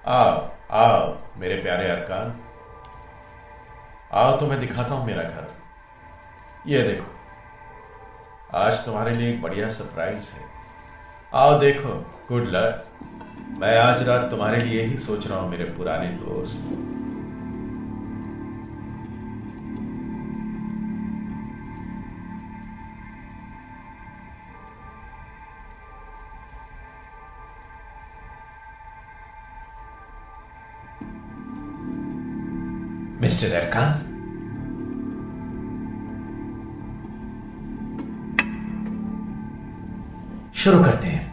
आओ आओ मेरे प्यारे अरकान। आओ तो मैं दिखाता हूं मेरा घर। ये देखो, आज तुम्हारे लिए एक बढ़िया सरप्राइज है। आओ देखो। Good luck. मैं आज रात तुम्हारे लिए ही सोच रहा हूं मेरे पुराने दोस्त। मिस्टर अरकान, शुरू करते हैं।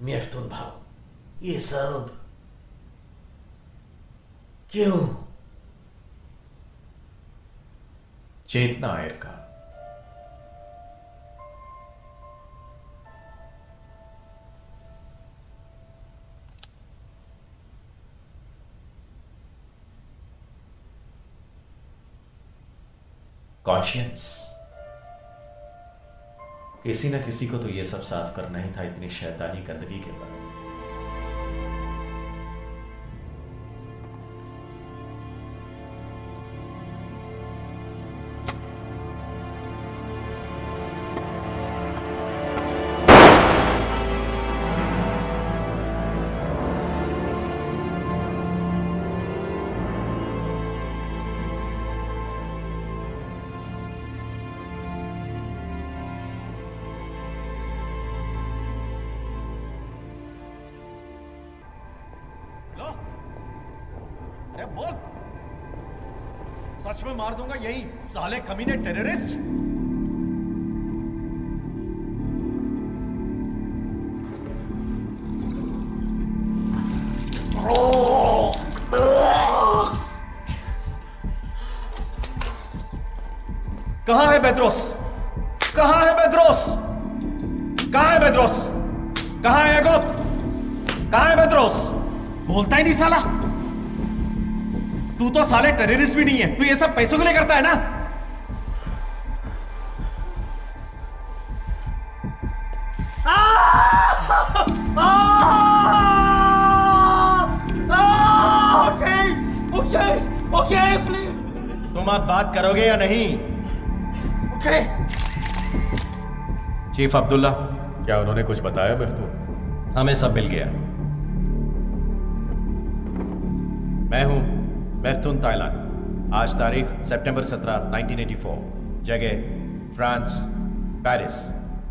मेफ्तून भाव, ये सब क्यों? चेतना अरकान। कॉन्शियंस। किसी ना किसी को तो ये सब साफ करना ही था, इतनी शैतानी गंदगी के बाद। अरे बोल, सच में मार दूंगा यही साले कमीने टेररिस्ट। कहां है बेद्रोस? कहां है बेद्रोस? कहां है बेद्रोस? कहां है याकूब? कहां है बेद्रोस? बोलता ही नहीं साला। तू तो साले टेररिस्ट भी नहीं है, तू ये सब पैसों के लिए करता है ना? Okay, please. तुम अब बात करोगे या नहीं? Okay. चीफ अब्दुल्ला, क्या उन्होंने कुछ बताया मेफ्तून? हमें सब मिल गया। मैं हूं मेफ्तून ताइलान। आज तारीख सितंबर 17, 1984। जगह फ्रांस, पेरिस।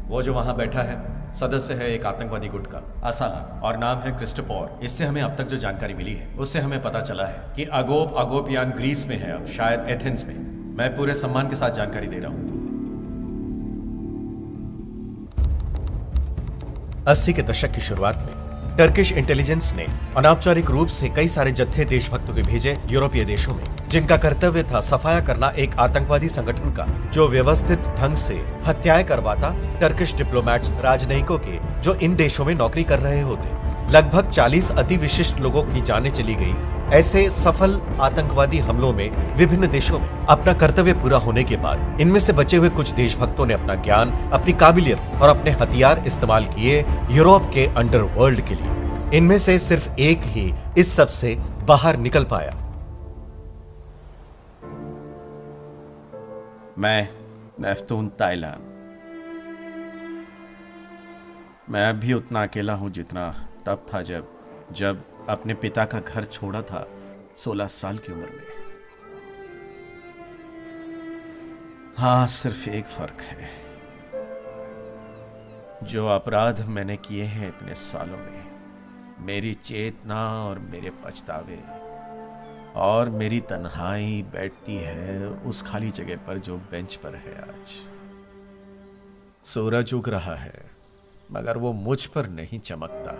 वो जो वहां बैठा है सदस्य है एक आतंकवादी गुट का, असाला, और नाम है क्रिस्टोफर। इससे हमें अब तक जो जानकारी मिली है उससे हमें पता चला है कि अगोपियान ग्रीस में है, अब शायद एथेंस में। मैं पूरे सम्मान के साथ जानकारी दे रहा हूं। 80 के दशक की शुरुआत में टर्किश इंटेलिजेंस ने अनौपचारिक रूप से कई सारे जत्थे देशभक्तों के भेजे यूरोपीय देशों में, जिनका कर्तव्य था सफाया करना एक आतंकवादी संगठन का जो व्यवस्थित ढंग से हत्याएं करवाता टर्किश डिप्लोमैट्स, राजनयिकों के जो इन देशों में नौकरी कर रहे होते। लगभग 40 अति विशिष्ट लोगों की जानें चली गई। ऐसे सफल आतंकवादी हमलों में विभिन्न देशों में अपना कर्तव्य पूरा होने के बाद इनमें से बचे हुए कुछ देशभक्तों ने अपना ज्ञान, अपनी काबिलियत और अपने हथियार इस्तेमाल किए यूरोप के अंडरवर्ल्ड के लिए। इनमें से सिर्फ एक ही इस सब से बाहर निकल पाया। मैं मेफ्तून ताइलान। मैं अब भी उतना अकेला हूं जितना तब था जब अपने पिता का घर छोड़ा था 16 साल की उम्र में। हाँ, सिर्फ एक फर्क है, जो अपराध मैंने किए हैं इतने सालों में, मेरी चेतना और मेरे पछतावे और मेरी तन्हाई बैठती है उस खाली जगह पर जो बेंच पर है आज। सूरज उग रहा है मगर वो मुझ पर नहीं चमकता।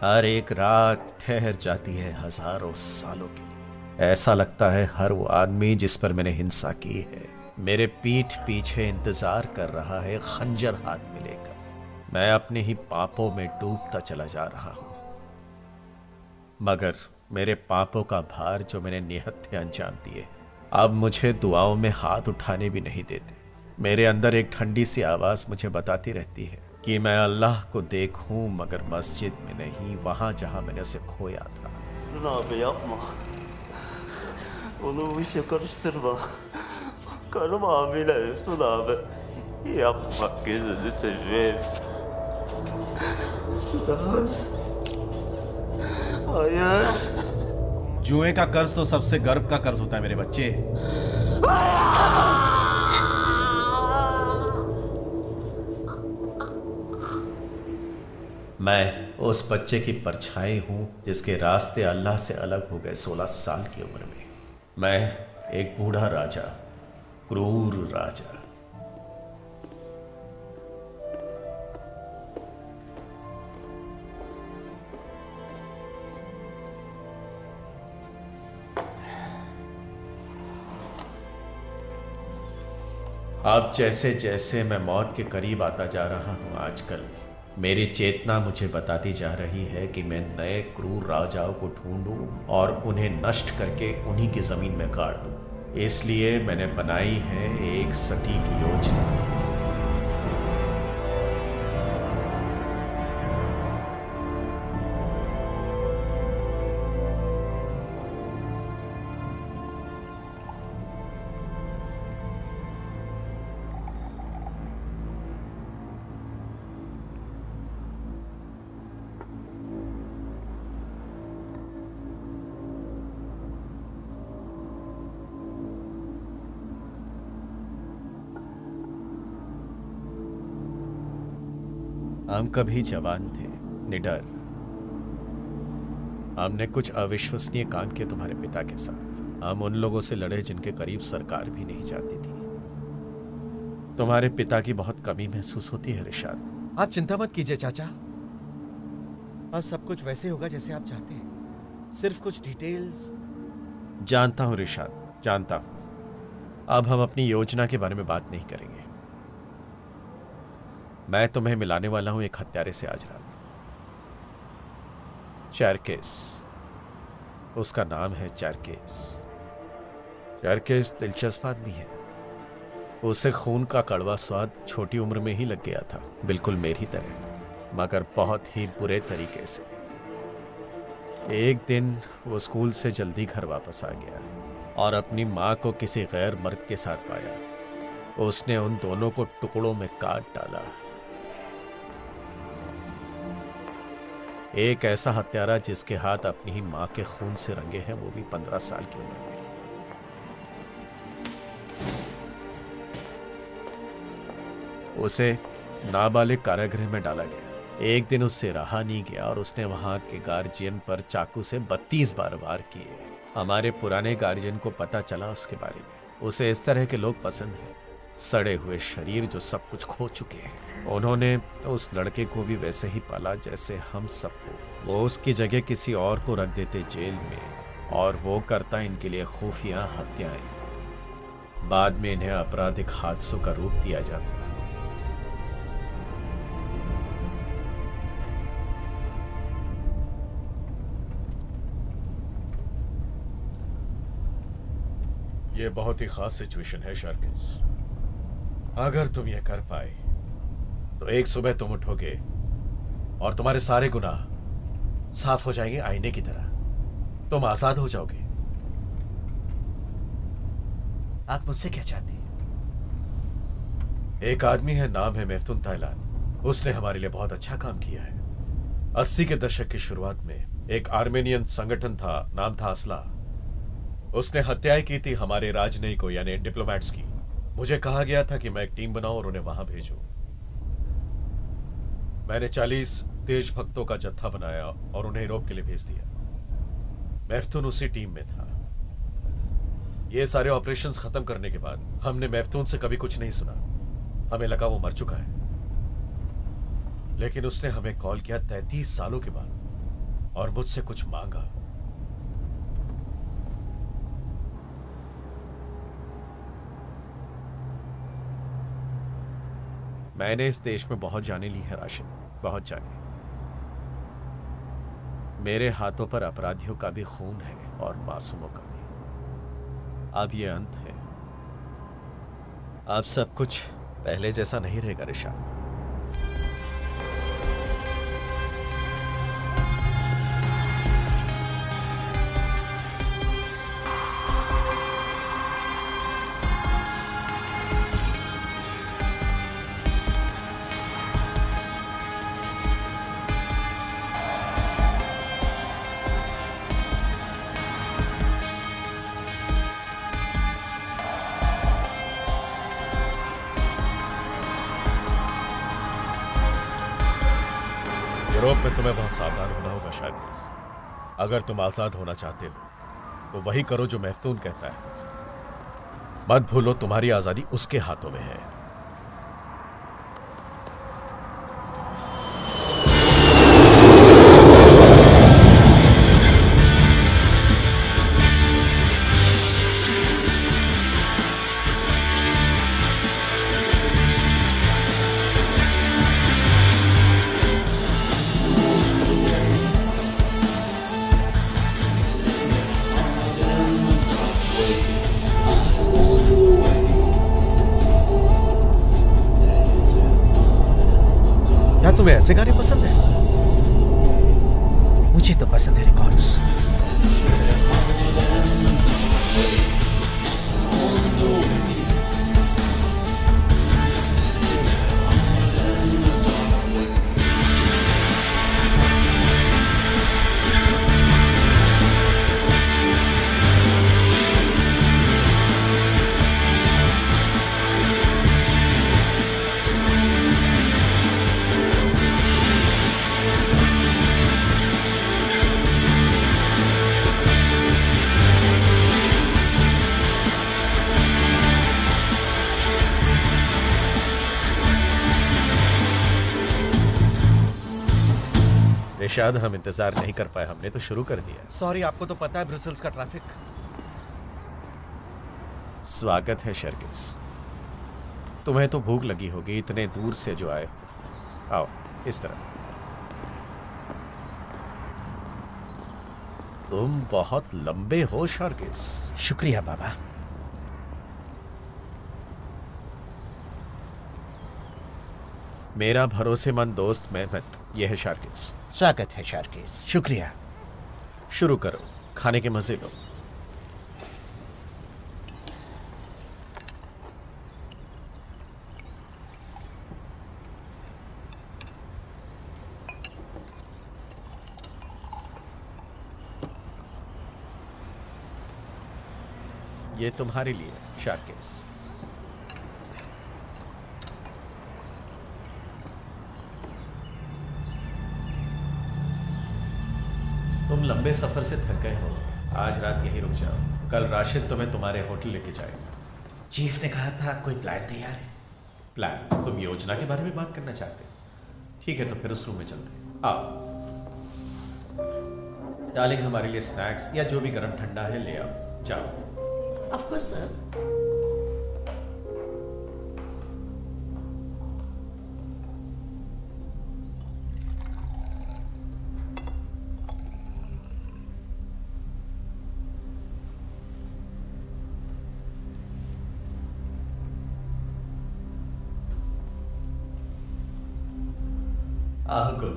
हर एक रात ठहर जाती है हजारों सालों के लिए। ऐसा लगता है हर वो आदमी जिस पर मैंने हिंसा की है मेरे पीठ पीछे इंतजार कर रहा है खंजर हाथ में लेकर। मैं अपने ही पापों में डूबता चला जा रहा हूं, मगर मेरे पापों का भार जो मैंने निहत्थे अंजाम दिए अब मुझे दुआओं में हाथ उठाने भी नहीं देते। मेरे अंदर एक ठंडी सी आवाज मुझे बताती रहती है कि मैं अल्लाह को देखूं, मगर मस्जिद में नहीं, वहां जहां मैंने उसे खोया था। Abi yapma. Onu bu işe karıştırma. Karım abiyle Efsun abi. Yapma gözünü seveyim. Sinan. Hayır. जुए का कर्ज तो सबसे गर्व का कर्ज होता है मेरे बच्चे। मैं उस बच्चे की परछाई हूं जिसके रास्ते अल्लाह से अलग हो गए 16 साल की उम्र में। मैं एक बूढ़ा राजा, क्रूर राजा। अब जैसे जैसे मैं मौत के करीब आता जा रहा हूं आजकल, मेरी चेतना मुझे बताती जा रही है कि मैं नए क्रूर राजाओं को ढूंढूं और उन्हें नष्ट करके उन्हीं की जमीन में गाड़ दूं। इसलिए मैंने बनाई है एक सटीक योजना। हम कभी जवान थे, निडर। हमने कुछ अविश्वसनीय काम किए तुम्हारे पिता के साथ। हम उन लोगों से लड़े जिनके करीब सरकार भी नहीं जाती थी। तुम्हारे पिता की बहुत कमी महसूस होती है रिशाद। आप चिंता मत कीजिए चाचा, अब सब कुछ वैसे होगा जैसे आप चाहते हैं। सिर्फ कुछ डिटेल्स। जानता हूं रिशाद, जानता हूं। अब हम अपनी योजना के बारे में बात नहीं करेंगे। मैं तुम्हें मिलाने वाला हूं एक हत्यारे से आज रात। चरकेस, उसका नाम है चरकेस। चरकेस दिलचस्प आदमी है। उसे खून का कड़वा स्वाद छोटी उम्र में ही लग गया था, बिल्कुल मेरी तरह, मगर बहुत ही बुरे तरीके से। एक दिन वो स्कूल से जल्दी घर वापस आ गया और अपनी माँ को किसी गैर मर्द के साथ पाया। उसने उन दोनों को टुकड़ों में काट डाला। एक ऐसा हत्यारा जिसके हाथ अपनी ही मां के खून से रंगे हैं, वो भी 15 साल की उम्र में। उसे नाबालिग कारागृह में डाला गया। एक दिन उससे रहा नहीं गया और उसने वहां के गार्जियन पर चाकू से 32 बार वार किए। हमारे पुराने गार्जियन को पता चला उसके बारे में। उसे इस तरह के लोग पसंद हैं, सड़े हुए शरीर जो सब कुछ खो चुके हैं। उन्होंने उस लड़के को भी वैसे ही पाला जैसे हम सबको। वो उसकी जगह किसी और को रख देते जेल में और वो करता इनके लिए खुफिया हत्याएं। बाद में इन्हें आपराधिक हादसों का रूप दिया जाता। ये बहुत ही खास सिचुएशन है शार्किस। अगर तुम ये कर पाए तो एक सुबह तुम उठोगे और तुम्हारे सारे गुनाह साफ हो जाएंगे आईने की तरह। तुम आजाद हो जाओगे। आप मुझसे क्या चाहते हैं? एक आदमी है, नाम है मेफ्तुन ताइलान। उसने हमारे लिए बहुत अच्छा काम किया है। 80 के दशक की शुरुआत में एक आर्मेनियन संगठन था, नाम था असला। उसने हत्याएं की थी हमारे राजनयिकों यानी डिप्लोमैट्स की। मुझे कहा गया था कि मैं एक टीम बनाऊं और उन्हें वहां भेजूं। मैंने 40 देशभक्तों का जत्था बनाया और उन्हें यूरोप के लिए भेज दिया। मैफ्तून उसी टीम में था। ये सारे ऑपरेशंस खत्म करने के बाद हमने मैफ्तून से कभी कुछ नहीं सुना। हमें लगा वो मर चुका है, लेकिन उसने हमें कॉल किया 33 सालों के बाद और मुझसे कुछ मांगा। मैंने इस देश में बहुत जाने ली है राशिद, बहुत जाने। मेरे हाथों पर अपराधियों का भी खून है और मासूमों का भी। अब ये अंत है। अब सब कुछ पहले जैसा नहीं रहेगा रिशाद। यूरोप में तुम्हें बहुत सावधान होना होगा शार्गिल। अगर तुम आजाद होना चाहते हो तो वही करो जो मैफ्तून कहता है। मत भूलो तुम्हारी आजादी उसके हाथों में है। क्या तुम्हें ऐसे गाने पसंद है? मुझे तो पसंद है रिकॉर्ड्स। निशाद, हम इंतजार नहीं कर पाए, हमने तो शुरू कर दिया। सॉरी, आपको तो पता है ब्रुसेल्स का ट्रैफिक। स्वागत है शर्गिस। तुम्हें तो भूख लगी होगी, इतने दूर से जो आए। आओ इस तरफ। तुम बहुत लंबे हो शर्गिस। शुक्रिया बाबा। मेरा भरोसेमंद दोस्त मेहमत, यह है शर्गिस। स्वागत है शार्किस। शुक्रिया। शुरू करो, खाने के मजे लो। ये तुम्हारे लिए शार्किस। तुम लंबे सफर से थक गए हो, आज रात यहीं रुक जाओ। कल राशिद तुम्हें तुम्हारे होटल लेके जाएगा। चीफ ने कहा था कोई प्लान तैयार है। प्लान? तुम योजना के बारे में बात करना चाहते हो? ठीक है, तो फिर उस रूम में चलते हैं। आओ डार्लिंग, हमारे लिए स्नैक्स या जो भी गर्म ठंडा है ले आओ। जाओ। Of course, sir. आहुकुल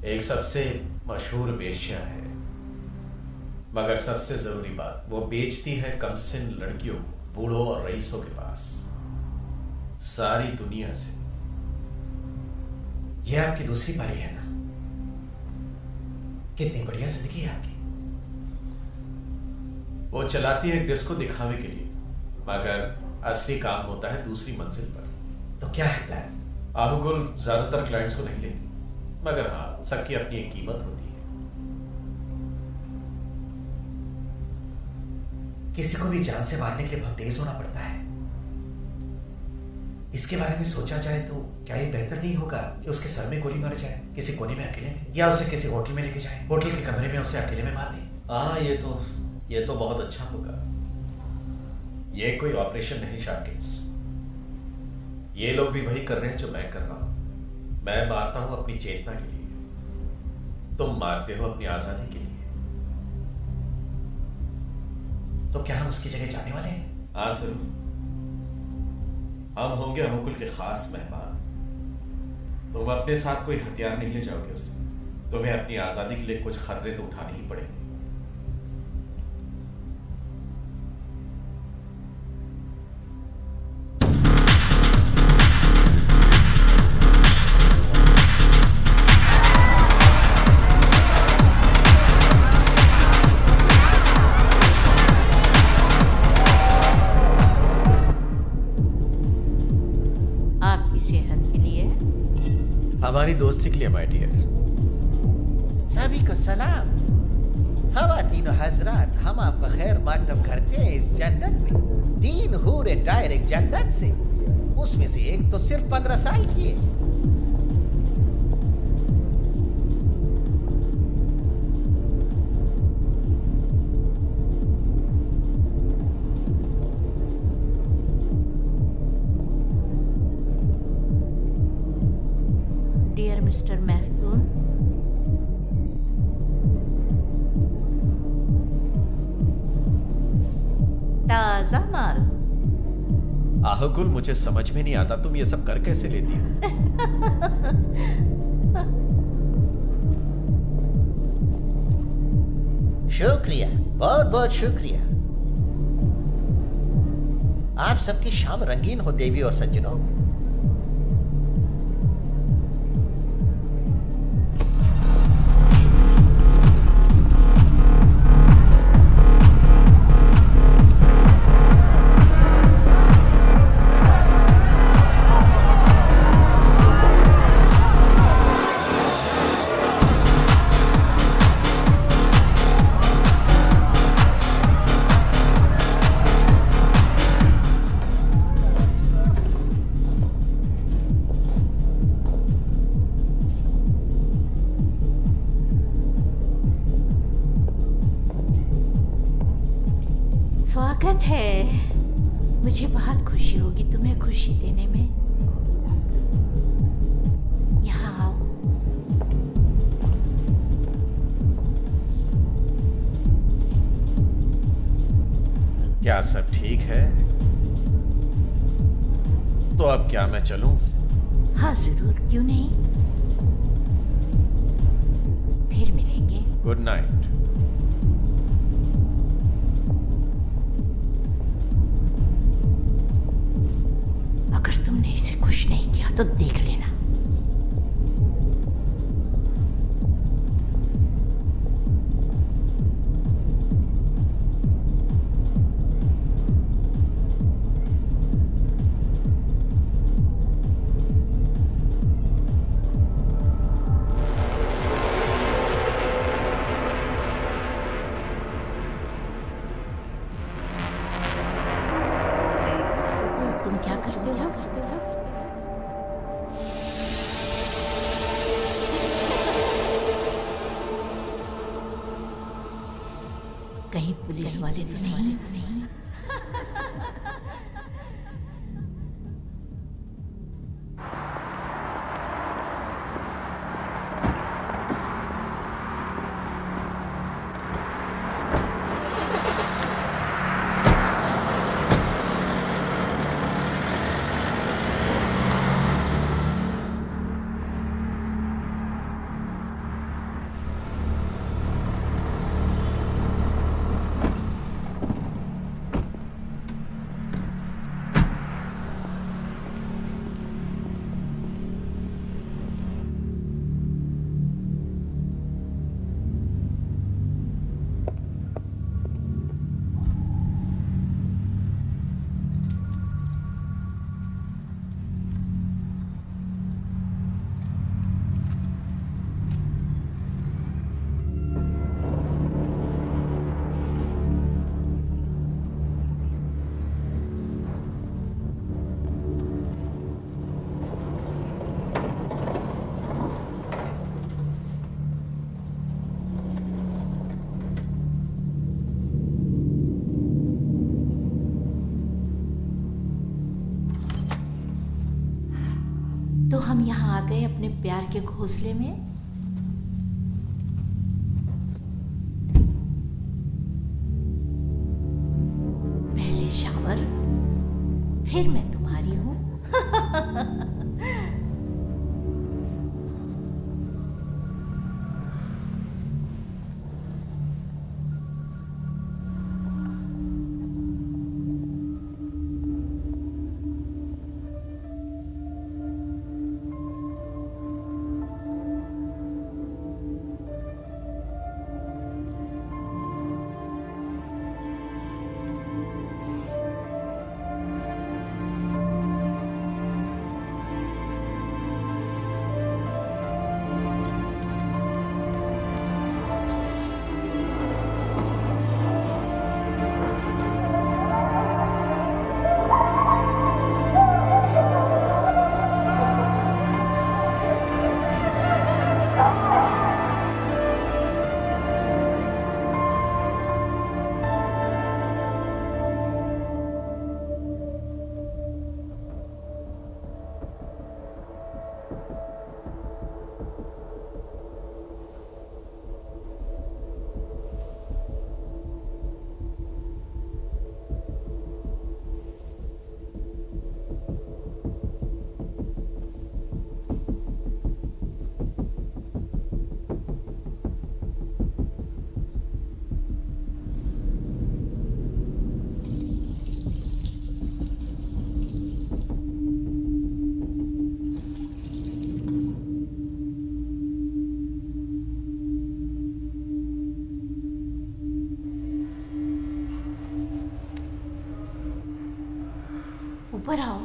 एक सबसे मशहूर वेश्या है, मगर सबसे जरूरी बात, वो बेचती है कमसिन लड़कियों को बूढ़ों और रईसों के पास। सारी दुनिया से। यह आपकी दूसरी पारी है ना? कितनी बढ़िया जिंदगी है आपकी। वो चलाती है एक डिस्को दिखावे के लिए, मगर असली काम होता है दूसरी मंजिल पर। तो क्या है प्लान? आहुगुल ज्यादातर क्लाइंट्स को नहीं लेती, मगर हाँ, सबकी अपनी एक कीमत होती है। किसी को भी जान से मारने के लिए बहुत तेज होना पड़ता है। इसके बारे में सोचा जाए तो क्या ये बेहतर नहीं होगा कि उसके सर में गोली मार जाए किसी कोने में अकेले में, या उसे किसी होटल में लेके जाए, होटल के कमरे में उसे अकेले में मार दे। हाँ, ये तो बहुत अच्छा होगा। ये कोई ऑपरेशन नहीं शार्किन्स। ये लोग भी वही कर रहे हैं जो मैं कर रहा हूं। मैं मारता हूं अपनी चेतना के लिए, तुम मारते हो अपनी आजादी के लिए। तो क्या हम उसकी जगह जाने वाले हैं? हाँ जरूर, हम होंगे अहुकुल के खास मेहमान। तुम अपने साथ कोई हथियार नहीं ले जाओगे उस दिन। तुम्हें अपनी आजादी के लिए कुछ खतरे तो उठाने ही पड़ेंगे। आपकी सेहत के लिए। हमारी दोस्ती के लिए माय डियर। सभी को सलाम। ख़वातीन और हजरात, हम आपका खैर मकदम करते हैं इस जन्नत में। 3 हूरे डायरेक्ट जन्नत से, उसमें से एक तो सिर्फ 15 साल की है। डियर मिस्टर मैफ्तून, ताजा माल। आहुकुल, मुझे समझ में नहीं आता तुम ये सब कर कैसे लेती हो। शुक्रिया, बहुत बहुत शुक्रिया। आप सबकी शाम रंगीन हो देवी और सज्जनों। स्वागत है। मुझे बहुत खुशी होगी तुम्हें खुशी देने में। यहाँ आओ। क्या सब ठीक है? तो अब क्या मैं चलूं? हाँ जरूर, क्यों नहीं। फिर मिलेंगे। Good night. अगर तुमने इसे खुश नहीं किया तो देख लेना। तो तुम क्या करते हो? कहीं पुलिस वाले तो नहीं? तो हम यहाँ आ गए अपने प्यार के घोंसले में। पहले शावर, फिर मैं तुम्हारी हूँ। ऊपर आओ।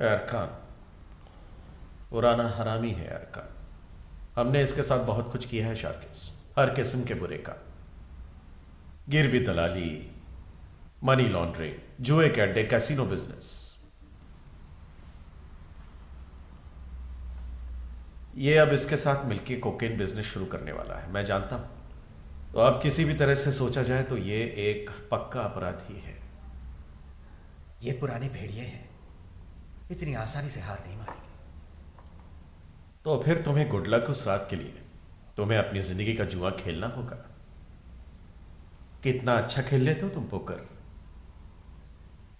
अरकान पुराना हरामी है अरकान। हमने इसके साथ बहुत कुछ किया है शार्किस, हर किस्म के बुरे काम, गिरवी दलाली, मनी लॉन्ड्रिंग, जुए के अड्डे, कैसीनो बिजनेस। ये अब इसके साथ मिलकर कोकेन बिजनेस शुरू करने वाला है, मैं जानता हूं। तो अब किसी भी तरह से सोचा जाए तो ये एक पक्का अपराधी है। ये पुराने भेड़िए हैं, इतनी आसानी से हार नहीं मानेंगे। तो फिर तुम्हें गुड लक उस रात के लिए। तुम्हें अपनी जिंदगी का जुआ खेलना होगा। कितना अच्छा खेल लेते हो तुम पोकर।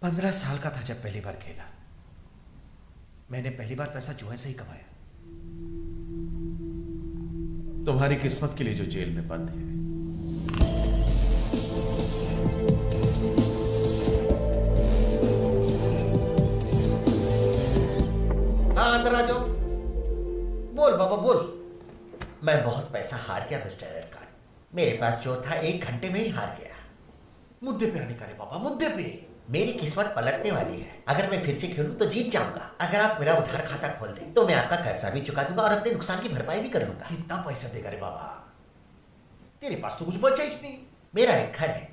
15 साल का था जब पहली बार खेला। मैंने पहली बार पैसा जुए से ही कमाया। तुम्हारी किस्मत के लिए जो जेल में बंद है। हाँ, अंदर आ जाओ। बोल बाबा बोल। मैं बहुत पैसा हार गया मिस्टर अरकान। मेरे पास जो था 1 घंटे में ही हार गया। मुद्दे पे आने का रे बाबा, मुद्दे पे। मेरी किस्मत पलटने वाली है। अगर मैं फिर से खेलूं तो जीत जाऊंगा। अगर आप मेरा उधार खाता खोल दें तो मैं आपका कर्जा भी चुका दूंगा और अपने नुकसान की भरपाई भी कर लूंगा। कितना पैसा देगा रे बाबा? तेरे पास तो कुछ बचा ही नहीं। मेरा एक घर है,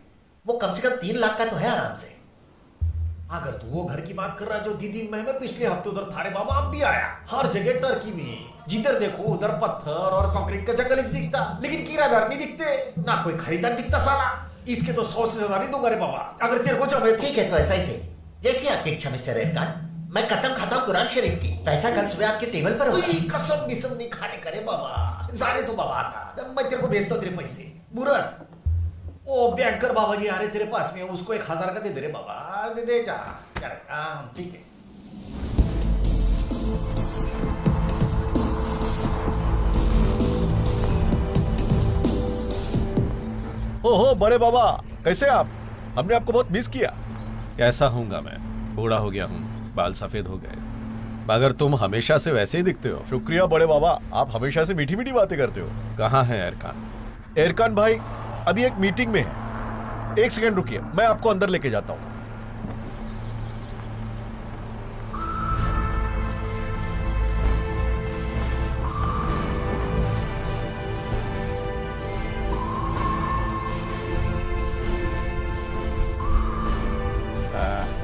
वो कम से कम 3 लाख का तो है आराम से। अगर तू वो घर की बात कर रहा है जो दीदी मैं पिछले हफ्ते उधर थारे बाबा अब भी आया, हर जगह टर्की में जिधर देखो उधर पत्थर और कंक्रीट का जंगल ही दिखता, लेकिन किराएदार नहीं दिखते, ना कोई खरीदार दिखता साला। इसके तो 100 से ज्यादा नहीं दूंगा रे बाबा, अगर तेरे को जमे तो। ठीक है, तो ऐसा ही से जैसी आपकी इच्छा मिस्टर एरकान। मैं कसम खाता हूँ कुरान शरीफ की, पैसा कल सुबह आपके टेबल पर होगा। कोई कसम बिसम नहीं खाने करे बाबा, जाने तो बाबा आता, मैं तेरे को भेजता हूँ तेरे पैसे। मुराद, ओ बैंकर बाबा जी आ रहे तेरे पास में, उसको 1000 का दे दे रे बाबा, दे दे जा यार। ठीक है। ओहो बड़े बाबा, कैसे आप? हमने आपको बहुत मिस किया। कैसा हूंगा मैं? बूढ़ा हो गया हूँ, बाल सफेद हो गए, मगर तुम हमेशा से वैसे ही दिखते हो। शुक्रिया बड़े बाबा, आप हमेशा से मीठी मीठी बातें करते हो। कहाँ है एरकान? एरकान भाई अभी एक मीटिंग में है, 1 सेकंड रुकिए, मैं आपको अंदर लेके जाता हूँ।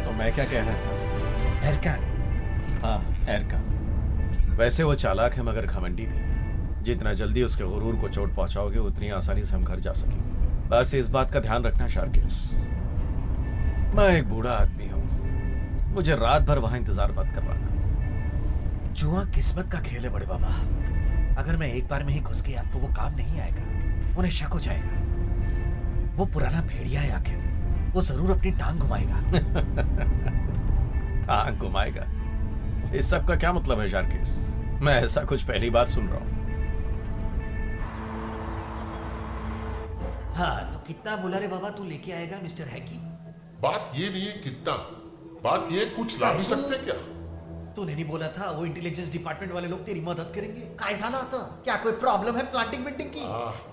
तो मैं क्या कह रहा था? एरकान, हाँ एरकान, वैसे वो चालाक है मगर घमंडी भी। जितना जल्दी उसके गुरूर को चोट पहुंचाओगे उतनी आसानी से हम घर जा सकेंगे। बस इस बात का ध्यान रखना शार्किस, मैं एक बूढ़ा आदमी हूँ, मुझे रात भर वहां इंतजार मत करवाना। जुआ किस्मत का खेल है बड़े बाबा, अगर मैं एक बार में ही घुस गया तो वो काम नहीं आएगा, उन्हें शक हो जाएगा। वो पुराना भेड़िया है आखिर, वो जरूर अपनी टांग घुमाएगा। टांग घुमाएगा? इस सब का क्या मतलब है शार्किस? मैं ऐसा कुछ पहली बार सुन रहा हूँ। हाँ तो कितना बोला रे बाबा तू लेके आएगा मिस्टर हैकी? बात ये नहीं है कितना, बात ये कुछ ला भी सकते क्या? तूने नहीं बोला था वो इंटेलिजेंस डिपार्टमेंट वाले लोग तेरी मदद करेंगे? काय साला था, क्या कोई प्रॉब्लम है प्लांटिंग बिल्डिंग की?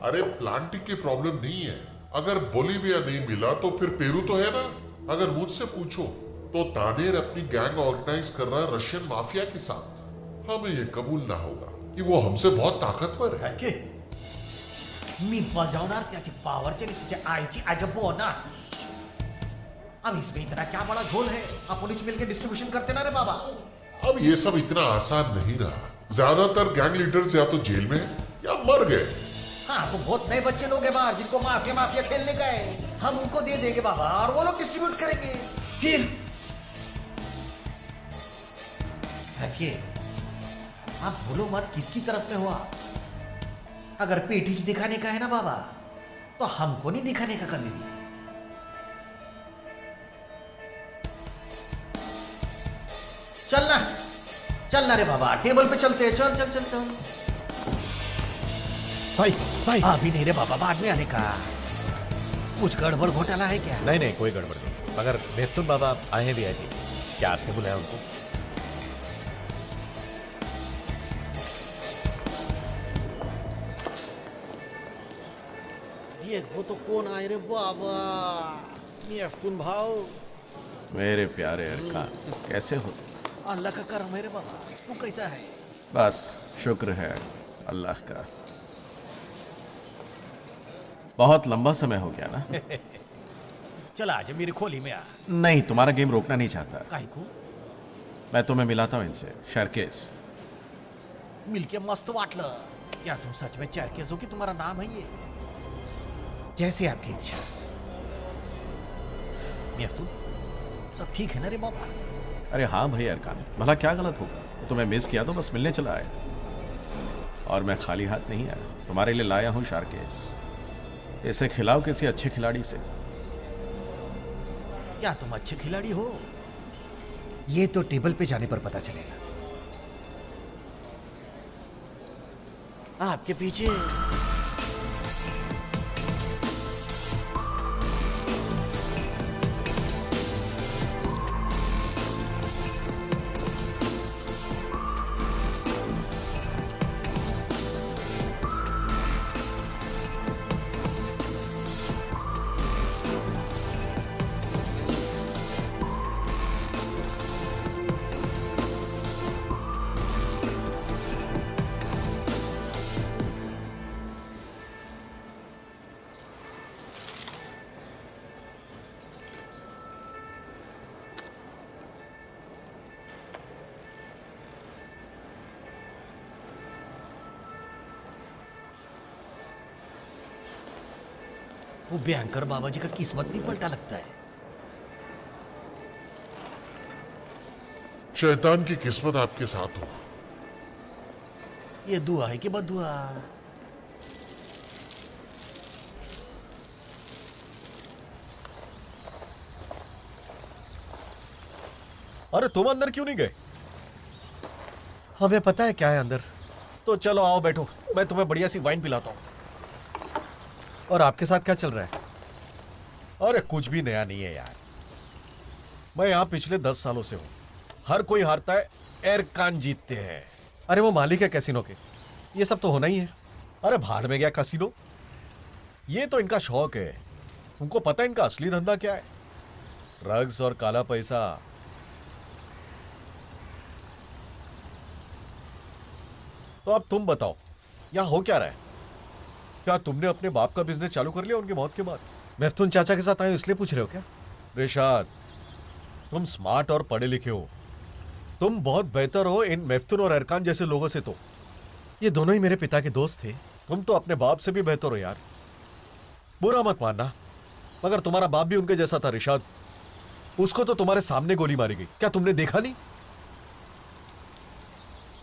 अरे प्लांटिंग की प्रॉब्लम नहीं है, अगर बोलीविया नहीं मिला तो फिर पेरू तो है ना। अगर मुझसे पूछो तो तानेर अपनी गैंग ऑर्गेनाइज कर रहा है रशियन माफिया के साथ। हमें ये कबूल ना होगा कि वो हमसे बहुत ताकतवर है। हैकी, मी बजावणार त्याची पावरची आणि तिच्या आईची अजब बोनस। अब इसमें इतना क्या बड़ा झोल है, अपन मिलकर डिस्ट्रीब्यूशन करते ना रे बाबा। अब ये सब इतना आसान नहीं रहा, ज्यादातर गैंग लीडर्स या तो जेल में या मर गए। हाँ तो बहुत नए बच्चे लोग हैं बाहर जिनको माफिया माफिया खेलने का है, हम उनको दे देंगे बाबा और वो लोग डिस्ट्रीब्यूट करेंगे। फिर हैकी, आप बोलो मत किसकी तरफ में हुआ। अगर पेटीज दिखाने का है ना बाबा तो हमको नहीं दिखाने का कभी भी। चलना चलना रे बाबा, टेबल पे चलते हैं, चल चल चल चल। भाई अभी नहीं रे बाबा, बाद में आने का। कुछ गड़बड़ घोटाला है क्या? नहीं नहीं, कोई गड़बड़ नहीं, मगर बेहतुल बाबा आए हैं VIP, क्या आपने बुलाया उनको? देखो तो कौन आए रे बाबा, मेफ्तून भाव। मेरे प्यारे एरकान, कैसे हो? अल्लाह का करम है रे बाबा, तू कैसा है? बस शुक्र है अल्लाह का। बहुत लंबा समय हो गया ना। चल आज मेरी खोली में आ। नहीं, तुम्हारा गेम रोकना नहीं चाहता। काहे को? मैं तुम्हें मिलाता हूँ इनसे, शार्किस। मिलके मस्त वाटलं। क्या तुम सच में चरकेज हो कि तुम्हारा नाम है ये? जैसे आपकी इच्छा। मेफ्तून, सब ठीक है ना रे बाबा? अरे हाँ भाई एरकान, भला क्या गलत होगा? तुम्हें मिस किया तो बस मिलने चला आया, और मैं खाली हाथ नहीं आया, तुम्हारे लिए लाया हूँ शार्किस। इसे खिलाओ किसी अच्छे खिलाड़ी से। क्या तुम अच्छे खिलाड़ी हो? ये तो टेबल पे जाने पर पता चलेगा। आपके पीछे वो भयंकर बाबा जी का किस्मत नहीं पलटा लगता है। शैतान की किस्मत आपके साथ हो। ये दुआ है कि बदुआ। अरे तुम अंदर क्यों नहीं गए? हमें पता है क्या है अंदर। तो चलो आओ बैठो, मैं तुम्हें बढ़िया सी वाइन पिलाता हूं। और आपके साथ क्या चल रहा है? अरे कुछ भी नया नहीं है यार, मैं यहां पिछले 10 सालों से हूं। हर कोई हारता है, एरकान जीतते हैं। अरे वो मालिक है कैसीनो के, ये सब तो होना ही है। अरे भाड़ में गया कैसीनो, ये तो इनका शौक है। उनको पता है इनका असली धंधा क्या है, ड्रग्स और काला पैसा। तो अब तुम बताओ यहां हो क्या रहा है? क्या तुमने अपने बाप का बिजनेस चालू कर लिया उनकी मौत के बाद? मैफ्तून चाचा के साथ आए इसलिए पूछ रहे हो क्या? रिशाद, तुम स्मार्ट और पढ़े लिखे हो, तुम बहुत बेहतर हो इन मैफ्तून और अरकान जैसे लोगों से। तो ये दोनों ही मेरे पिता के दोस्त थे। तुम तो अपने बाप से भी बेहतर हो यार, बुरा मत मानना, मगर तुम्हारा बाप भी उनके जैसा था रिशाद। उसको तो तुम्हारे सामने गोली मारी गई, क्या तुमने देखा नहीं?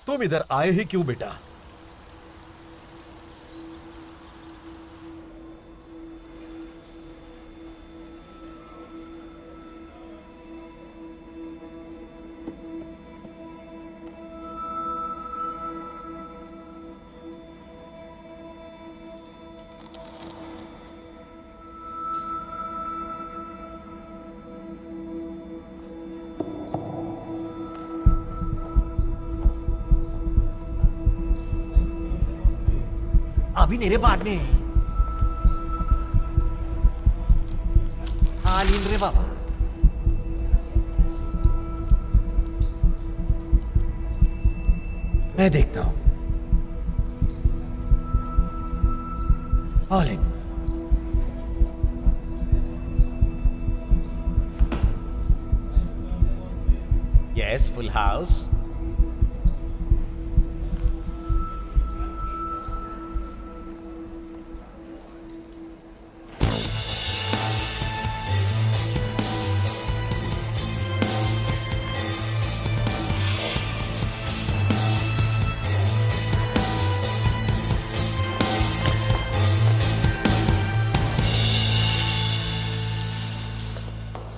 तुम इधर आए ही क्यों बेटा? अभी मेरे बाद में हालिन रे बाबा। मैं देखता हूं। हालिन, यस, फुल हाउस।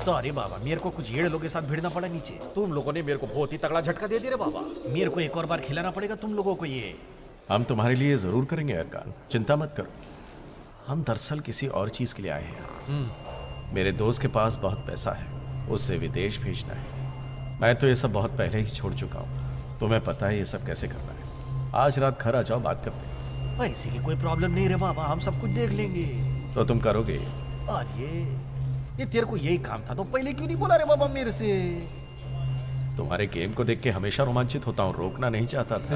सॉरी बाबा, मेरे को कुछ येड़ लोगों के साथ भिड़ना पड़ा नीचे। तुम लोगों ने मेरे को बहुत ही तगड़ा झटका दे दिया रे बाबा। मेरे को एक और बार खिलाना पड़ेगा तुम लोगों को ये। हम तुम्हारे लिए जरूर करेंगे अरकान, चिंता मत करो। हम दरअसल किसी और चीज के लिए आए हैं। मेरे दोस्त के पास बहुत पैसा है, उससे विदेश भेजना है। मैं तो ये सब बहुत पहले ही छोड़ चुका हूँ। तुम्हें पता है ये सब कैसे करना है। आज रात घर आ जाओ, बात करते हैं। पैसे की कोई प्रॉब्लम नहीं रे बाबा, हम सब कुछ देख लेंगे। तो तुम करोगे? और ये तेरे को यही काम था तो पहले क्यों नहीं बोला रे बाबा मेरे से? तुम्हारे गेम को देख के हमेशा रोमांचित होता हूँ, रोकना नहीं चाहता था।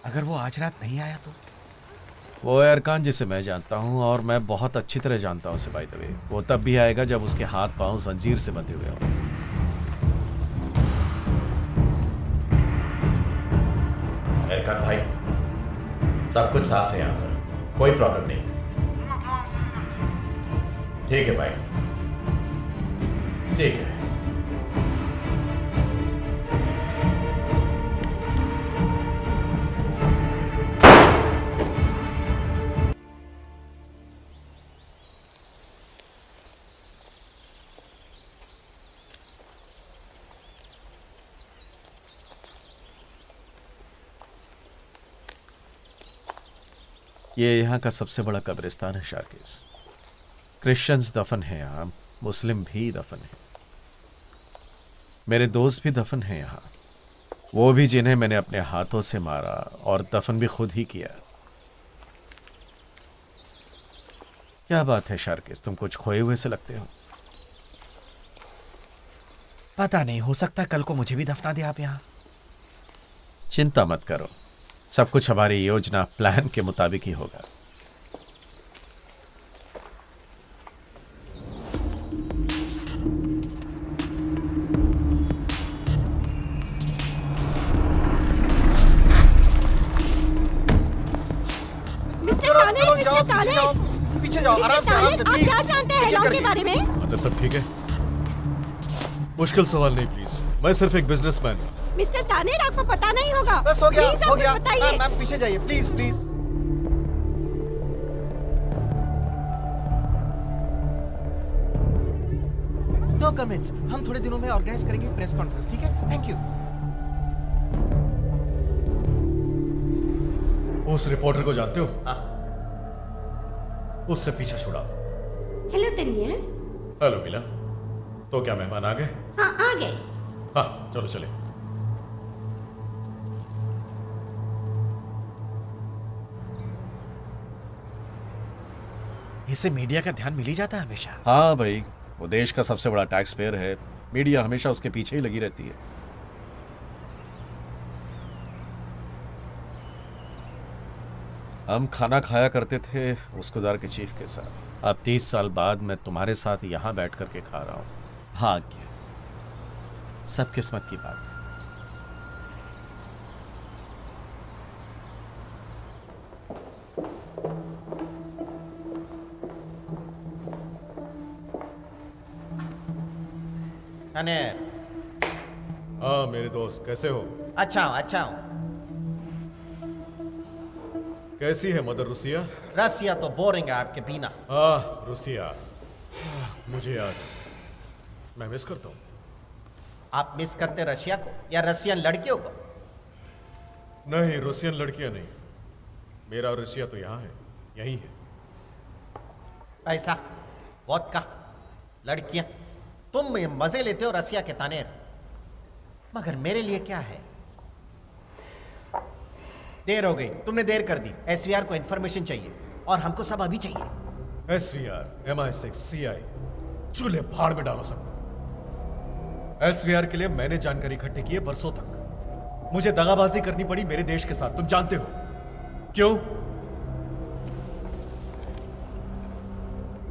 अगर वो आज रात नहीं आया तो? वो अरकान जिसे मैं जानता हूँ, और मैं बहुत अच्छी तरह जानता हूँ उसे बाय द वे, वो तब भी आएगा जब उसके हाथ पांव जंजीर से बंधे हुए हों। अरकान भाई, सब कुछ साफ है यहाँ पर, कोई प्रॉब्लम नहीं। ठीक है भाई, ठीक है। ये यहाँ का सबसे बड़ा कब्रिस्तान है शार्किस। क्रिश्चियंस दफन हैं यहाँ, मुस्लिम भी दफन हैं, मेरे दोस्त भी दफन हैं यहाँ, वो भी जिन्हें मैंने अपने हाथों से मारा और दफन भी खुद ही किया। क्या बात है शार्किस, तुम कुछ खोए हुए से लगते हो। पता नहीं, हो सकता है कल को मुझे भी दफना दे आप यहाँ। चिंता मत करो, सब कुछ हमारी योजना प्लान के मुताबिक ही होगा। मिस्टर तानेर, मिस्टर तानेर, पीछे जाओ, आराम से, आप क्या जानते हैं लॉ के बारे में? मतलब सब ठीक है? मुश्किल सवाल नहीं प्लीज, मैं सिर्फ एक बिजनेसमैन हूं। मिस्टर तानेर, आपको पता नहीं होगा। बस हो गया, प्लीज हो हमें गया। बताइए। मैम पीछे जाइए प्लीज, प्लीज। नो कमेंट्स, हम थोड़े दिनों में ऑर्गेनाइज करेंगे प्रेस कॉन्फ्रेंस, ठीक है? Thank you. उस रिपोर्टर को जानते हो? उससे पीछा छुड़ा। हेलो तनिया। हेलो मिला, तो क्या मेहमान आ गए? हाँ, आ गए। हाँ चलो चले। इससे मीडिया का ध्यान मिल ही जाता है हमेशा। हाँ भाई, वो देश का सबसे बड़ा टैक्स पेयर है, मीडिया हमेशा उसके पीछे ही लगी रहती है। हम खाना खाया करते थे उस गुजार के चीफ के साथ। अब 30 साल बाद मैं तुम्हारे साथ यहाँ बैठ करके खा रहा हूँ। भाग्य, सब किस्मत की बात। तानेर, हाँ मेरे दोस्त, कैसे हो? अच्छा हूँ, अच्छा हूँ। कैसी है मदर रुसिया? रसिया तो बोरिंग है आपके बिना। हाँ रुसिया, मुझे याद है, मैं मिस करता हूँ। आप मिस करते रशिया को या रशियन लड़कियों को? नहीं, रुसियन लड़कियां नहीं, मेरा रशिया तो यहाँ है, यही है। पैसा, वोदका, लड़कियां, तुम ये मजे लेते हो रसिया के तानेर, मगर मेरे लिए क्या है? देर हो गई, तुमने देर कर दी। एसवीआर को इंफॉर्मेशन चाहिए और हमको सब अभी चाहिए। एसवीआर, MI6, CI, चूल्हे भाड़ में डालो सबको। एसवीआर के लिए मैंने जानकारी इकट्ठी की है बरसों तक। मुझे दगाबाजी करनी पड़ी मेरे देश के साथ, तुम जानते हो क्यों?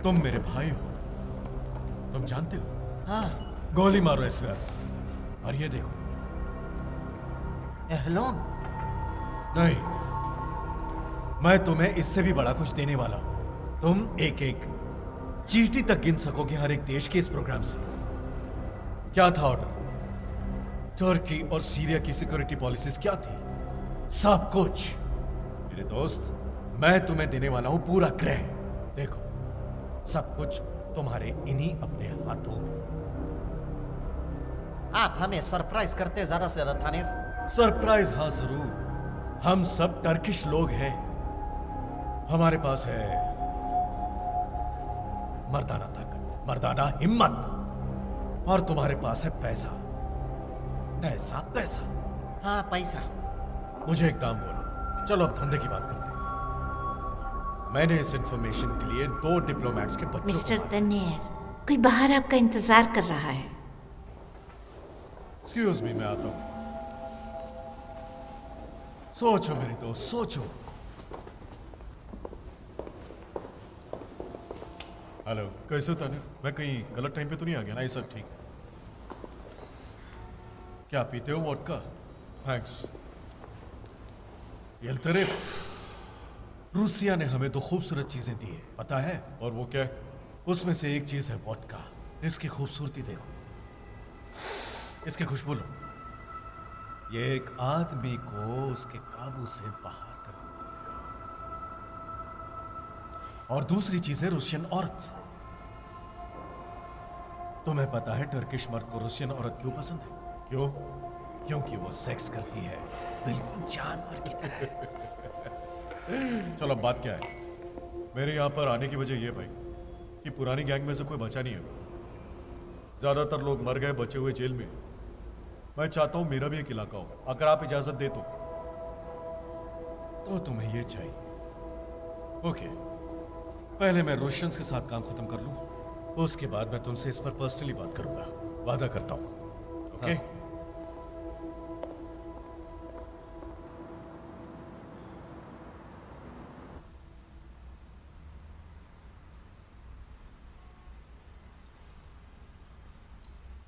तुम मेरे भाई हो, तुम जानते हो। हाँ, गोली मारो एसवीआर, और ये देखो। एहलोन, नहीं, मैं तुम्हें इससे भी बड़ा कुछ देने वाला हूं। तुम एक एक चींटी तक गिन सकोगे हर एक देश के इस प्रोग्राम से। क्या था ऑर्डर? टर्की और सीरिया की सिक्योरिटी पॉलिसीज क्या थी? सब कुछ। मेरे दोस्त, मैं तुम्हें देने वाला हूं पूरा क्रय। देखो, सब कुछ तुम्हारे इन्हीं अपने हाथों में। आप हमें सरप्राइज करते ज्यादा से ज्यादा तानेर। सरप्राइज, हाँ जरूर। हम सब टर्किश लोग हैं, हमारे पास है मर्दाना ताकत, मर्दाना हिम्मत, और तुम्हारे पास है पैसा, पैसा, पैसा। हाँ, पैसा। मुझे एक दाम बोलो, चलो अब धंधे की बात करते हैं। मैंने इस इंफॉर्मेशन के लिए 2 डिप्लोमेट्स के बच्चों को मिस्टर मारा। तनियर, कोई बाहर आपका इंतजार कर रहा है। एक्सक्यूज मी, मैं आता हूं। सोचो मेरे दोस्त, सोचो। हेलो, कैसे हो तानिर? मैं कहीं गलत टाइम पे तो नहीं आ गया? नहीं सब ठीक है। क्या पीते हो वोडका? थैंक्स। येल्तरेब, रूसिया ने हमें 2 खूबसूरत चीजें दी है, पता है? और वो क्या है? उसमें से एक चीज है वोडका। इसकी खूबसूरती देखो, इसकी खुशबू लो। ये एक आदमी को उसके काबू से बाहर कर देती है। और दूसरी चीज है रूसियन औरत। तुम्हें पता है टर्किश मर्द को रूसियन औरत क्यों पसंद है? क्यों? क्योंकि वो सेक्स करती है बिल्कुल जानवर की तरह। चलो अब बात क्या है? मेरे यहां पर आने की वजह यह भाई कि पुरानी गैंग में से कोई बचा नहीं है। ज्यादातर लोग मर गए, बचे हुए जेल में। मैं चाहता हूं मेरा भी एक इलाका हो, अगर आप इजाजत दे तो तुम्हें ये चाहिए। ओके, पहले मैं रोशंस के साथ काम खत्म कर लूं, उसके बाद मैं तुमसे इस पर पर्सनली बात करूंगा, वादा करता हूं। ओके?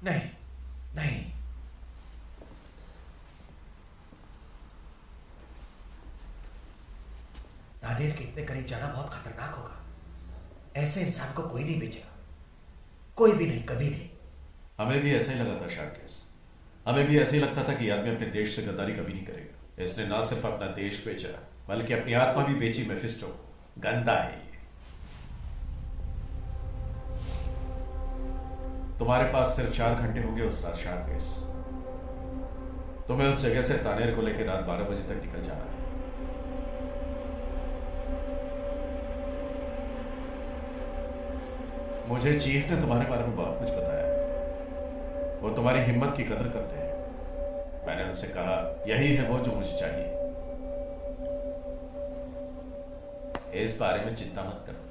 नहीं, नहीं। तानेर के इतने करीब जाना बहुत खतरनाक होगा। ऐसे इंसान को कोई नहीं बेचेगा, कोई भी नहीं, कभी भी। हमें भी ऐसा ही लगा था शार्केस। हमें भी ऐसे ही लगता था कि आदमी अपने देश से गद्दारी कभी नहीं करेगा। इसने ना सिर्फ अपना देश बेचा बल्कि अपनी आत्मा भी बेची। मेफिस्टो गंदा है ये। तुम्हारे पास सिर्फ 4 घंटे हो गए उस रात शार्केस। तुम्हें उस जगह से तानेर को लेकर रात 12 बजे तक निकल जाना है। मुझे चीफ ने तुम्हारे बारे में बहुत कुछ बताया है। वो तुम्हारी हिम्मत की कदर करते हैं। मैंने उनसे कहा यही है वो जो मुझे चाहिए। इस बारे में चिंता मत करो।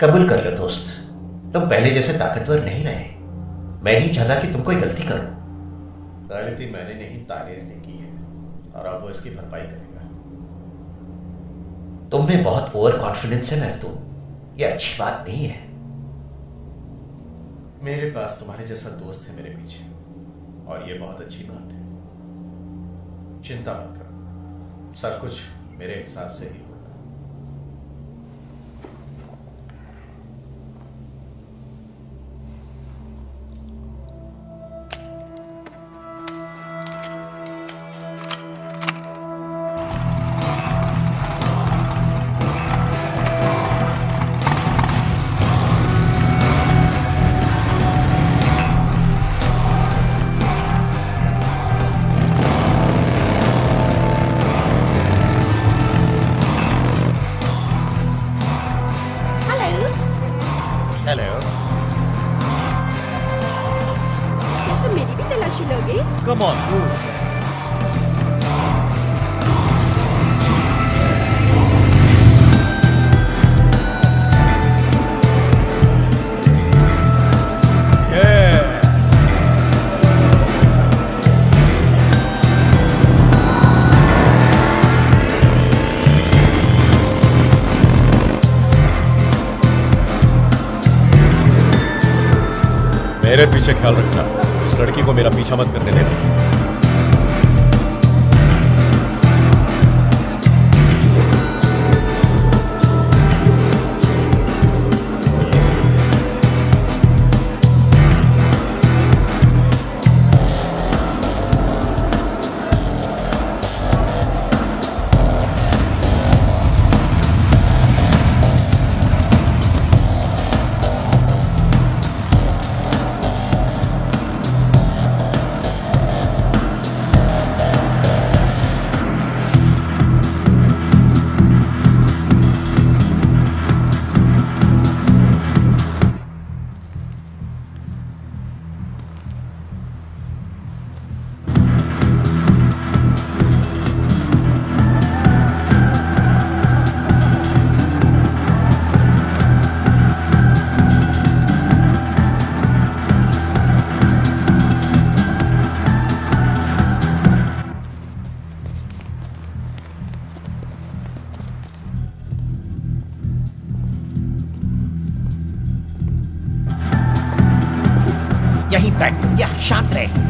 कबूल कर लो दोस्त, तुम पहले जैसे ताकतवर नहीं रहे। मैं नहीं चाहता कि तुम कोई गलती करो। गलती मैंने नहीं, तानेर ने की है और अब वो इसकी भरपाई करेगा। तुम में बहुत ओवर कॉन्फिडेंस है महतूम, ये अच्छी बात नहीं है। मेरे पास तुम्हारे जैसा दोस्त है मेरे पीछे और ये बहुत अच्छी बात है। चिंता मत करो, सब कुछ मेरे हिसाब से ही होगा। हेलो। क्या तुम मेरी भी तलाशी लोगे? Come on. मेरे पीछे ख्याल रखना, इस लड़की को मेरा पीछा मत करने देना। यही बैठ या शांत रहे।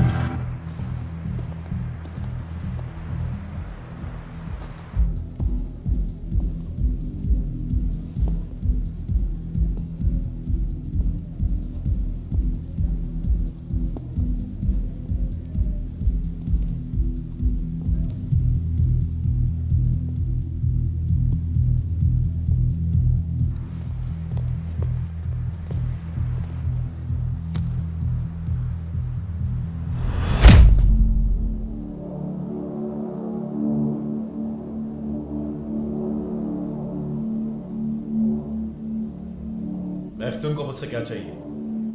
मेफ्तून को मुझसे क्या चाहिए?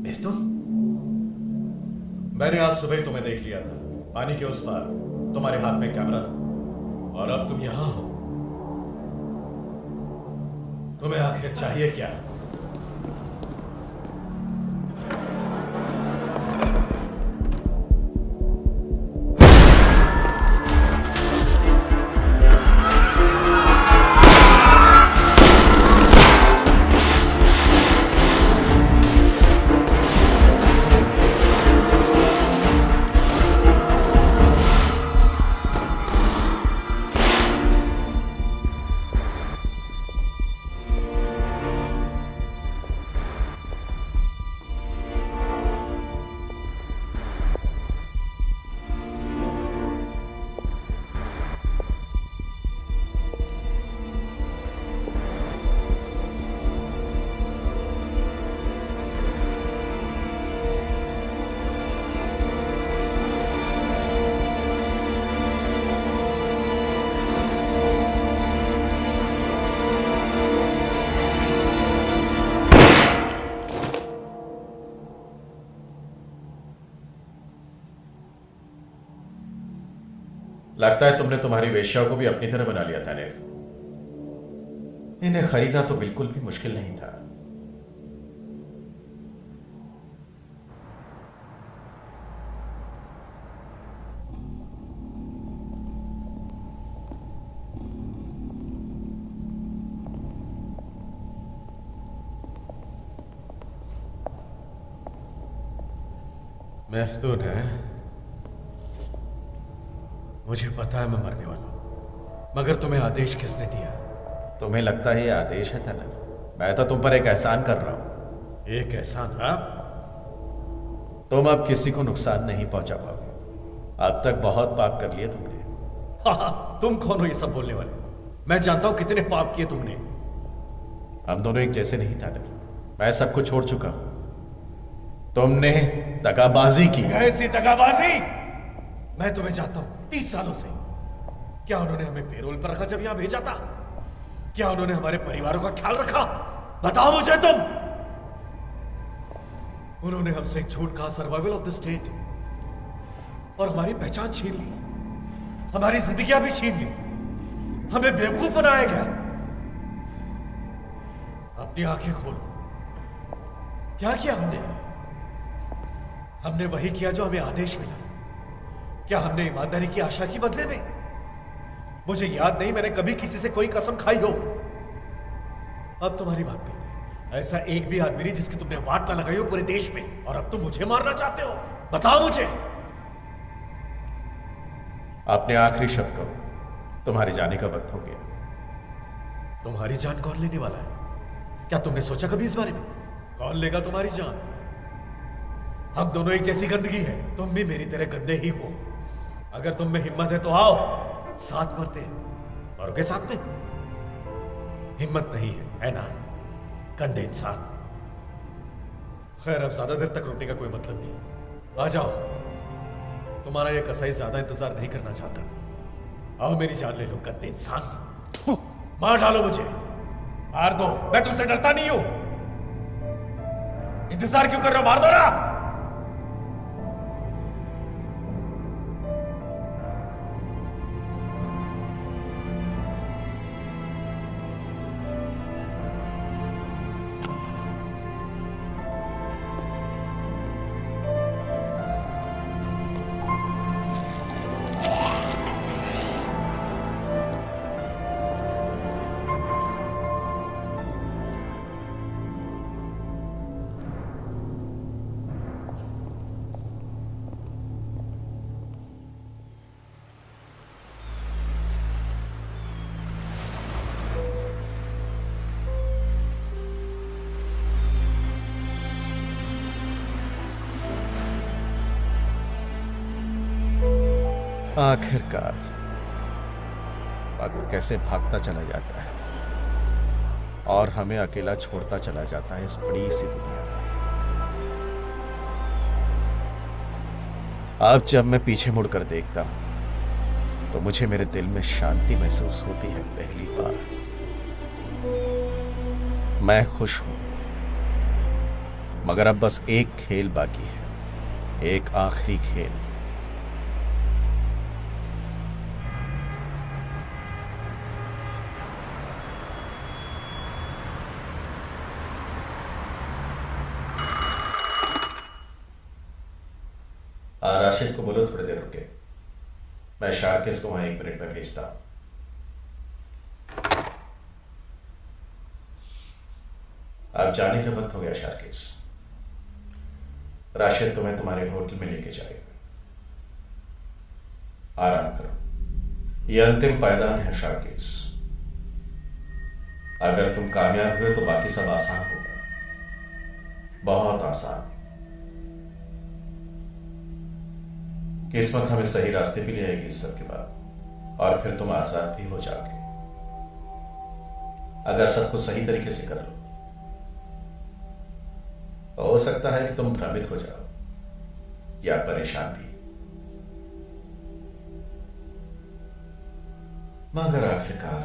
मेफ्तून, मैंने आज सुबह ही तुम्हें देख लिया था। पानी के उस पार तुम्हारे हाथ में कैमरा था और अब तुम यहां हो। तुम्हें आखिर चाहिए क्या? लगता है तुमने तुम्हारी वेश्या को भी अपनी तरह बना लिया था नेर। इन्हें खरीदना तो बिल्कुल भी मुश्किल नहीं था। महसून है, मुझे पता है मैं मरने वाला हूं, मगर तुम्हें आदेश किसने दिया? तुम्हें लगता है ये आदेश है तनन? मैं तो तुम पर एक एहसान कर रहा हूं। एक एहसान? हाँ, तुम अब किसी को नुकसान नहीं पहुंचा पाओगे। अब तक बहुत पाप कर लिए तुमने। तुम कौन हो ये सब बोलने वाले? मैं जानता हूं कितने पाप किए तुमने। हम दोनों एक जैसे नहीं तानर। मैं सब कुछ छोड़ चुका हूं। तुमने दगाबाजी की। ऐसी दगाबाजी? मैं तुम्हें जानता हूं 30 सालों से। क्या उन्होंने हमें पेरोल पर रखा जब यहां भेजा था? क्या उन्होंने हमारे परिवारों का ख्याल रखा? बताओ मुझे तुम। उन्होंने हमसे एक झूठ कहा, सर्वाइवल ऑफ द स्टेट, और हमारी पहचान छीन ली, हमारी जिंदगियां भी छीन ली, हमें बेवकूफ बनाया गया। अपनी आंखें खोलो। क्या किया हमने? हमने वही किया जो हमें आदेश मिला। क्या हमने ईमानदारी की आशा की बदले में? मुझे याद नहीं मैंने कभी किसी से कोई कसम खाई हो। अब तुम्हारी बात करते हैं। ऐसा एक भी आदमी नहीं जिसकी तुमने वाट ना लगाई हो पूरे देश में, और अब तुम मुझे मारना चाहते हो? बताओ मुझे। अपने आखिरी शब्द कहो। तुम्हारे जाने का वक्त हो गया। तुम्हारी जान कौन लेने वाला है? क्या तुमने सोचा कभी इस बारे में? कौन लेगा तुम्हारी जान? हम दोनों एक जैसी गंदगी है। तुम भी मेरी तरह गंदे ही हो। अगर तुम में हिम्मत है तो आओ, साथ मरते हैं। मरोगे साथ में? हिम्मत नहीं है ना, गंदे इंसान। खैर, अब ज्यादा देर तक रुकने का कोई मतलब नहीं। आ जाओ। तुम्हारा यह कसाई ज्यादा इंतजार नहीं करना चाहता। आओ, मेरी जान ले लो, गंदे इंसान। मार डालो मुझे, मार दो। मैं तुमसे डरता नहीं हूं। इंतजार क्यों कर रहे हो? मार दो ना। आखिरकार वक्त कैसे भागता चला जाता है और हमें अकेला छोड़ता चला जाता है इस बड़ी सी दुनिया में। अब जब मैं पीछे मुड़कर देखता हूं तो मुझे मेरे दिल में शांति महसूस होती है। पहली बार मैं खुश हूं, मगर अब बस एक खेल बाकी है एक आखिरी खेल। राशिद को बोलो थोड़ी देर रुके, मैं शार्किस को वहां 1 मिनट में भेजता हूं। अब जाने का वक्त हो गया शार्किस। राशिद तुम्हें तुम्हारे होटल में लेके जाएगा। आराम करो, यह अंतिम पायदान है शार्किस। अगर तुम कामयाब हुए तो बाकी सब आसान होगा, बहुत आसान। किस्मत हमें सही रास्ते पे ले आएगी इस सब के बाद, और फिर तुम आजाद भी हो जाओगे अगर सब कुछ सही तरीके से कर लो। हो सकता है कि तुम भ्रमित हो जाओ या परेशान भी, मगर आखिरकार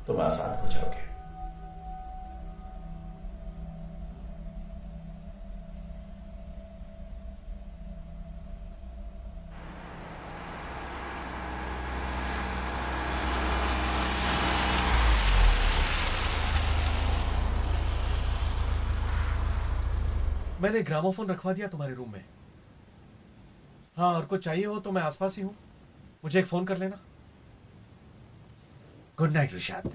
तुम आजाद हो जाओगे। मैंने ग्रामोफोन रखवा दिया तुम्हारे रूम में। हाँ, और कुछ चाहिए हो तो मैं आसपास ही हूं, मुझे एक फोन कर लेना। Good night Rishad.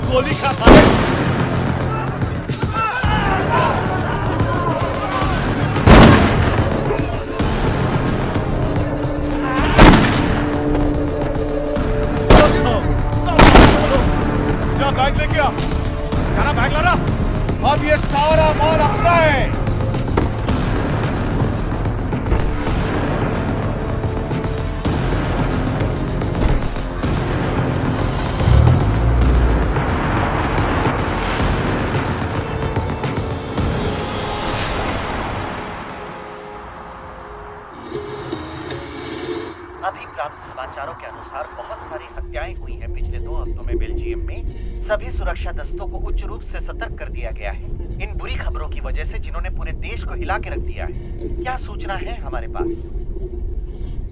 गोली खा साले। जा बैग लेके आ, जाना बैग लाना। अब ये सारा माल अपना है। अभी प्राप्त समाचारों के अनुसार बहुत सारी हत्याएं हुई हैं पिछले 2 हफ्तों में बेल्जियम में। सभी सुरक्षा दस्तों को उच्च रूप से सतर्क कर दिया गया है इन बुरी खबरों की वजह से जिन्होंने पूरे देश को हिला के रख दिया है। क्या सूचना है हमारे पास?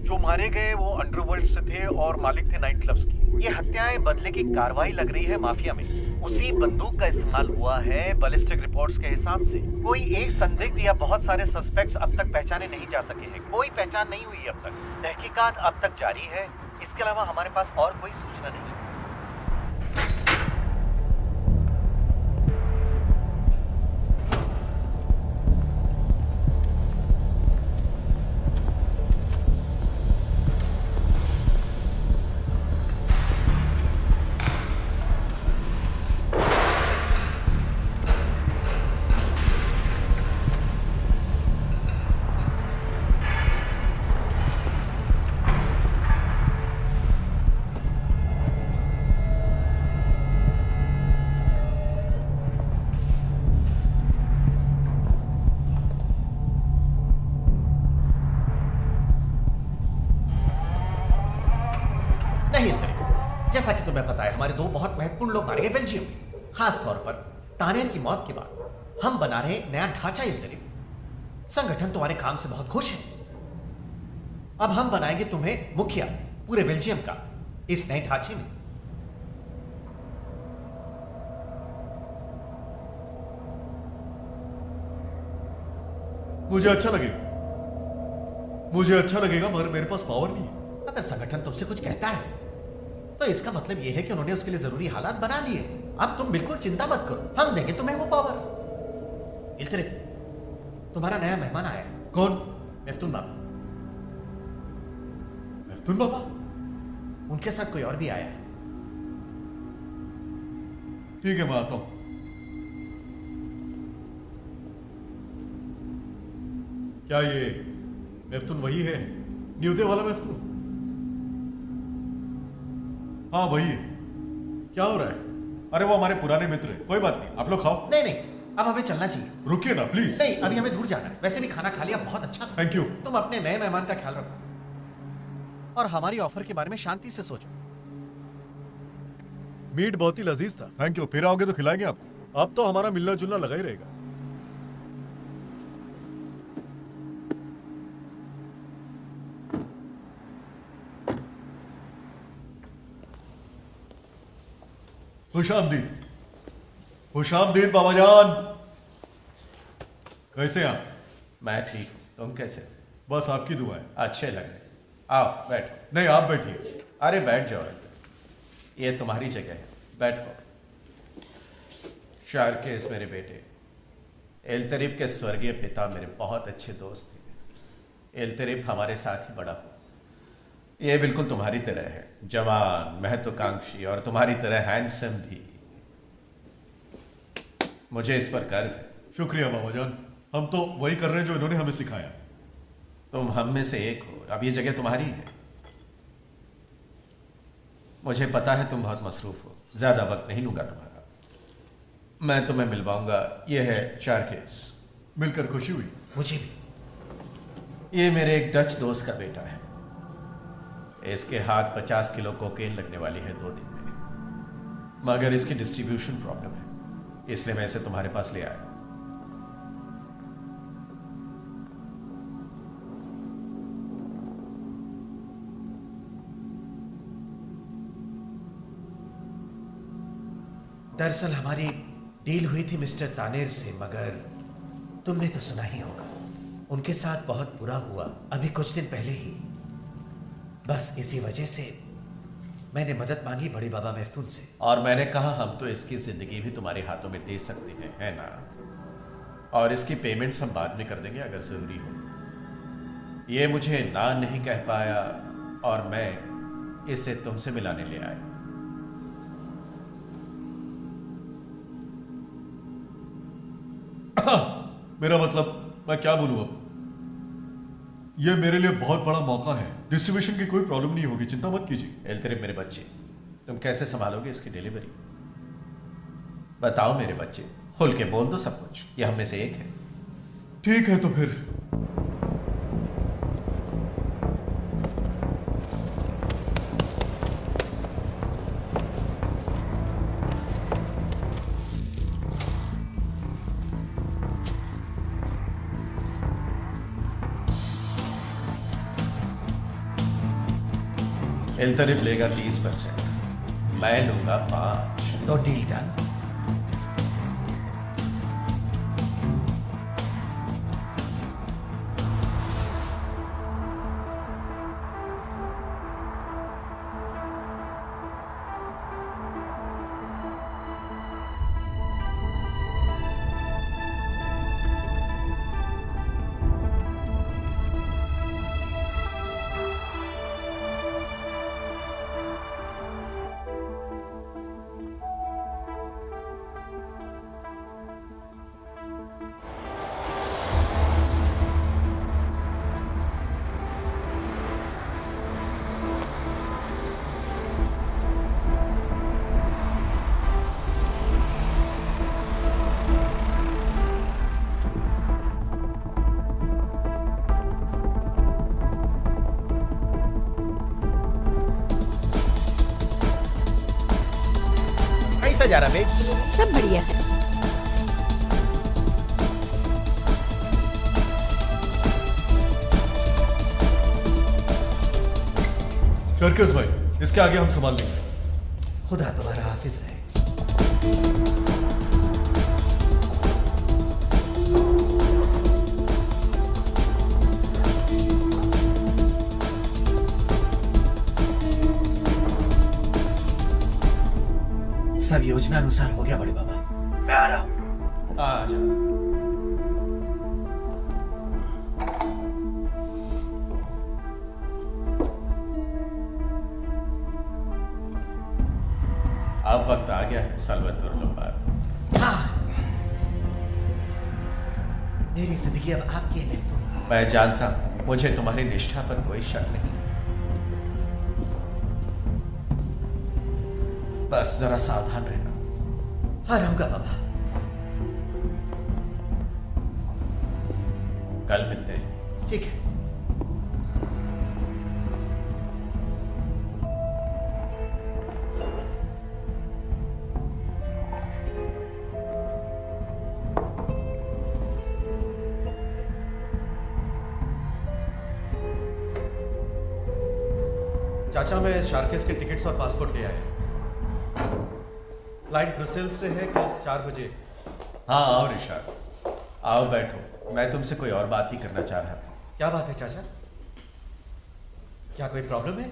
जो मारे गए वो अंडरवर्ल्ड से थे और मालिक थे नाइट क्लब्स की। ये हत्याएं बदले की कार्रवाई लग रही है माफिया में। उसी बंदूक का इस्तेमाल हुआ है बैलिस्टिक रिपोर्ट्स के हिसाब से। कोई एक संदिग्ध या बहुत सारे सस्पेक्ट्स अब तक पहचाने नहीं जा सके हैं। कोई पहचान नहीं हुई अब तक। तहकीकात अब तक जारी है। इसके अलावा हमारे पास और कोई सूचना नहीं। तुम्हें पता है हमारे 2 बहुत महत्वपूर्ण लोग मारे गए बेल्जियम में। खास तौर पर तानेर की मौत के बाद हम बना रहे नया ढांचा इल्तरिब। संगठन तुम्हारे काम से बहुत खुश है। अब हम बनाएंगे तुम्हें मुखिया पूरे बेल्जियम का इस नए ढांचे में। मुझे अच्छा लगेगा, मुझे अच्छा लगेगा, मगर मेरे पास पावर नहीं है। अगर संगठन तुमसे कुछ कहता है तो इसका मतलब यह है कि उन्होंने उसके लिए जरूरी हालात बना लिए। अब तुम बिल्कुल चिंता मत करो, हम देंगे तुम्हें वो पावर। इल्तरिब, तुम्हारा नया मेहमान आया है। कौन? मेफ्तून बाबा। मेफ्तून बाबा? उनके साथ कोई और भी आया है। ठीक है, मैं आता हूं। क्या ये मेफ्तून वही है, न्यूदे वाला मेफ्तून? हाँ वही है। क्या हो रहा है? अरे वो हमारे पुराने मित्र हैं। कोई बात नहीं, आप लोग खाओ। नहीं नहीं, अब हमें चलना चाहिए। रुकिए ना प्लीज। नहीं, अभी हमें दूर जाना है। वैसे भी खाना खा लिया, बहुत अच्छा था। Thank you. तुम अपने नए मेहमान का ख्याल रखो और हमारी ऑफर के बारे में शांति से सोचो। मीट बहुत ही लजीज था। Thank you. फिर आओगे तो खिलाएंगे आपको। अब तो हमारा मिलना जुलना लगा ही रहेगा। खुशामदीद, खुशामदीद बाबा जान। कैसे आप? मैं ठीक हूं, तुम कैसे? बस आपकी दुआ है। अच्छे लग रहे। आओ बैठ। नहीं, आप बैठिए। अरे बैठ जाओ, ये तुम्हारी जगह है, बैठो। शारकेस मेरे बेटे, एल्तरिब के स्वर्गीय पिता मेरे बहुत अच्छे दोस्त थे। एल्तरिब हमारे साथ ही बड़ा हुआ। ये बिल्कुल तुम्हारी तरह है, जवान, महत्वाकांक्षी और तुम्हारी तरह हैंडसम भी। मुझे इस पर गर्व है। शुक्रिया बाबा जान, हम तो वही कर रहे हैं जो इन्होंने हमें सिखाया। तुम हम में से एक हो, अब ये जगह तुम्हारी है। मुझे पता है तुम बहुत मसरूफ हो, ज्यादा वक्त नहीं लूंगा तुम्हारा। मैं तुम्हें मिलवाऊंगा। ये है शारकेस। मिलकर खुशी हुई। मुझे भी। ये मेरे एक डच दोस्त का बेटा है। इसके हाथ 50 किलो कोकेन लगने वाली है 2 दिन में, मगर इसकी डिस्ट्रीब्यूशन प्रॉब्लम है, इसलिए मैं इसे तुम्हारे पास ले आया। दरअसल हमारी डील हुई थी मिस्टर तानेर से, मगर तुमने तो सुना ही होगा, उनके साथ बहुत बुरा हुआ अभी कुछ दिन पहले ही। बस इसी वजह से मैंने मदद मांगी बड़े बाबा मेफ्तून से। और मैंने कहा हम तो इसकी जिंदगी भी तुम्हारे हाथों में दे सकते हैं, है ना? और इसकी पेमेंट्स हम बाद में कर देंगे अगर जरूरी हो। ये मुझे ना नहीं कह पाया और मैं इसे तुमसे मिलाने ले आया। मेरा मतलब, मैं क्या बोलूं अब। ये मेरे लिए बहुत बड़ा मौका है। डिस्ट्रीब्यूशन की कोई प्रॉब्लम नहीं होगी, चिंता मत कीजिए। एल्तरिब मेरे बच्चे, तुम कैसे संभालोगे इसकी डिलीवरी? बताओ मेरे बच्चे, खुल के बोल दो सब कुछ, ये हम में से एक है। ठीक है तो फिर एल्तरिब लेगा 30%, मैं लूंगा 5। तो डील डन। जा रहा बेग? सब बढ़िया है। शर्कस भाई, इसके आगे हम संभाल लेंगे। खुदा तुम्हारा हाफिज रहे। सब योजना अनुसार हो गया बड़े बाबा। मैं आ रहा हूँ। आ जाओ। अब वक्त आ गया है साल्वातोर लोम्बार्ड। मेरी जिंदगी अब आपकी है नेप्टून। मैं जानता हूं मुझे तुम्हारी निष्ठा पर कोई शक नहीं। बस जरा सावधान रहना। हाँ रहूंगा बाबा। कल मिलते हैं। ठीक है। चाचा, मैं शार्केस के टिकट्स और पासपोर्ट ले आया। फ्लाइट ब्रसेल्स से है कल 4 बजे। हाँ आओ ऋषभ, आओ बैठो। मैं तुमसे कोई और बात ही करना चाह रहा था। क्या बात है चाचा? क्या कोई प्रॉब्लम है?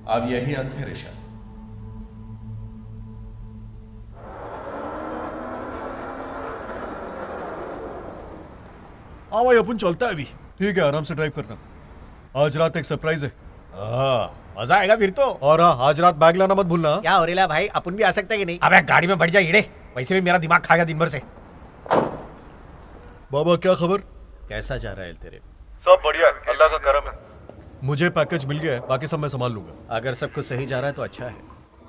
अब यही अंत है ऋषभ। हाँ भाई, अपन चलता है अभी। ठीक है, आराम से ड्राइव करना। आज रात एक सरप्राइज है। मजा आएगा फिर तो। और हाँ, आज रात बैग लाना मत भूलना। क्या हो रेला भाई, अपन भी आ सकते हैं कि नहीं? अबे गाड़ी में बैठ जा ईड़े, वैसे भी मेरा दिमाग खा गया दिन भर से। बाबा क्या खबर? कैसा जा रहा है तेरे? सब बढ़िया है, अल्लाह का करम है। मुझे पैकेज मिल गया है, बाकी सब मैं संभाल लूंगा। अगर सब कुछ सही जा रहा है तो अच्छा है।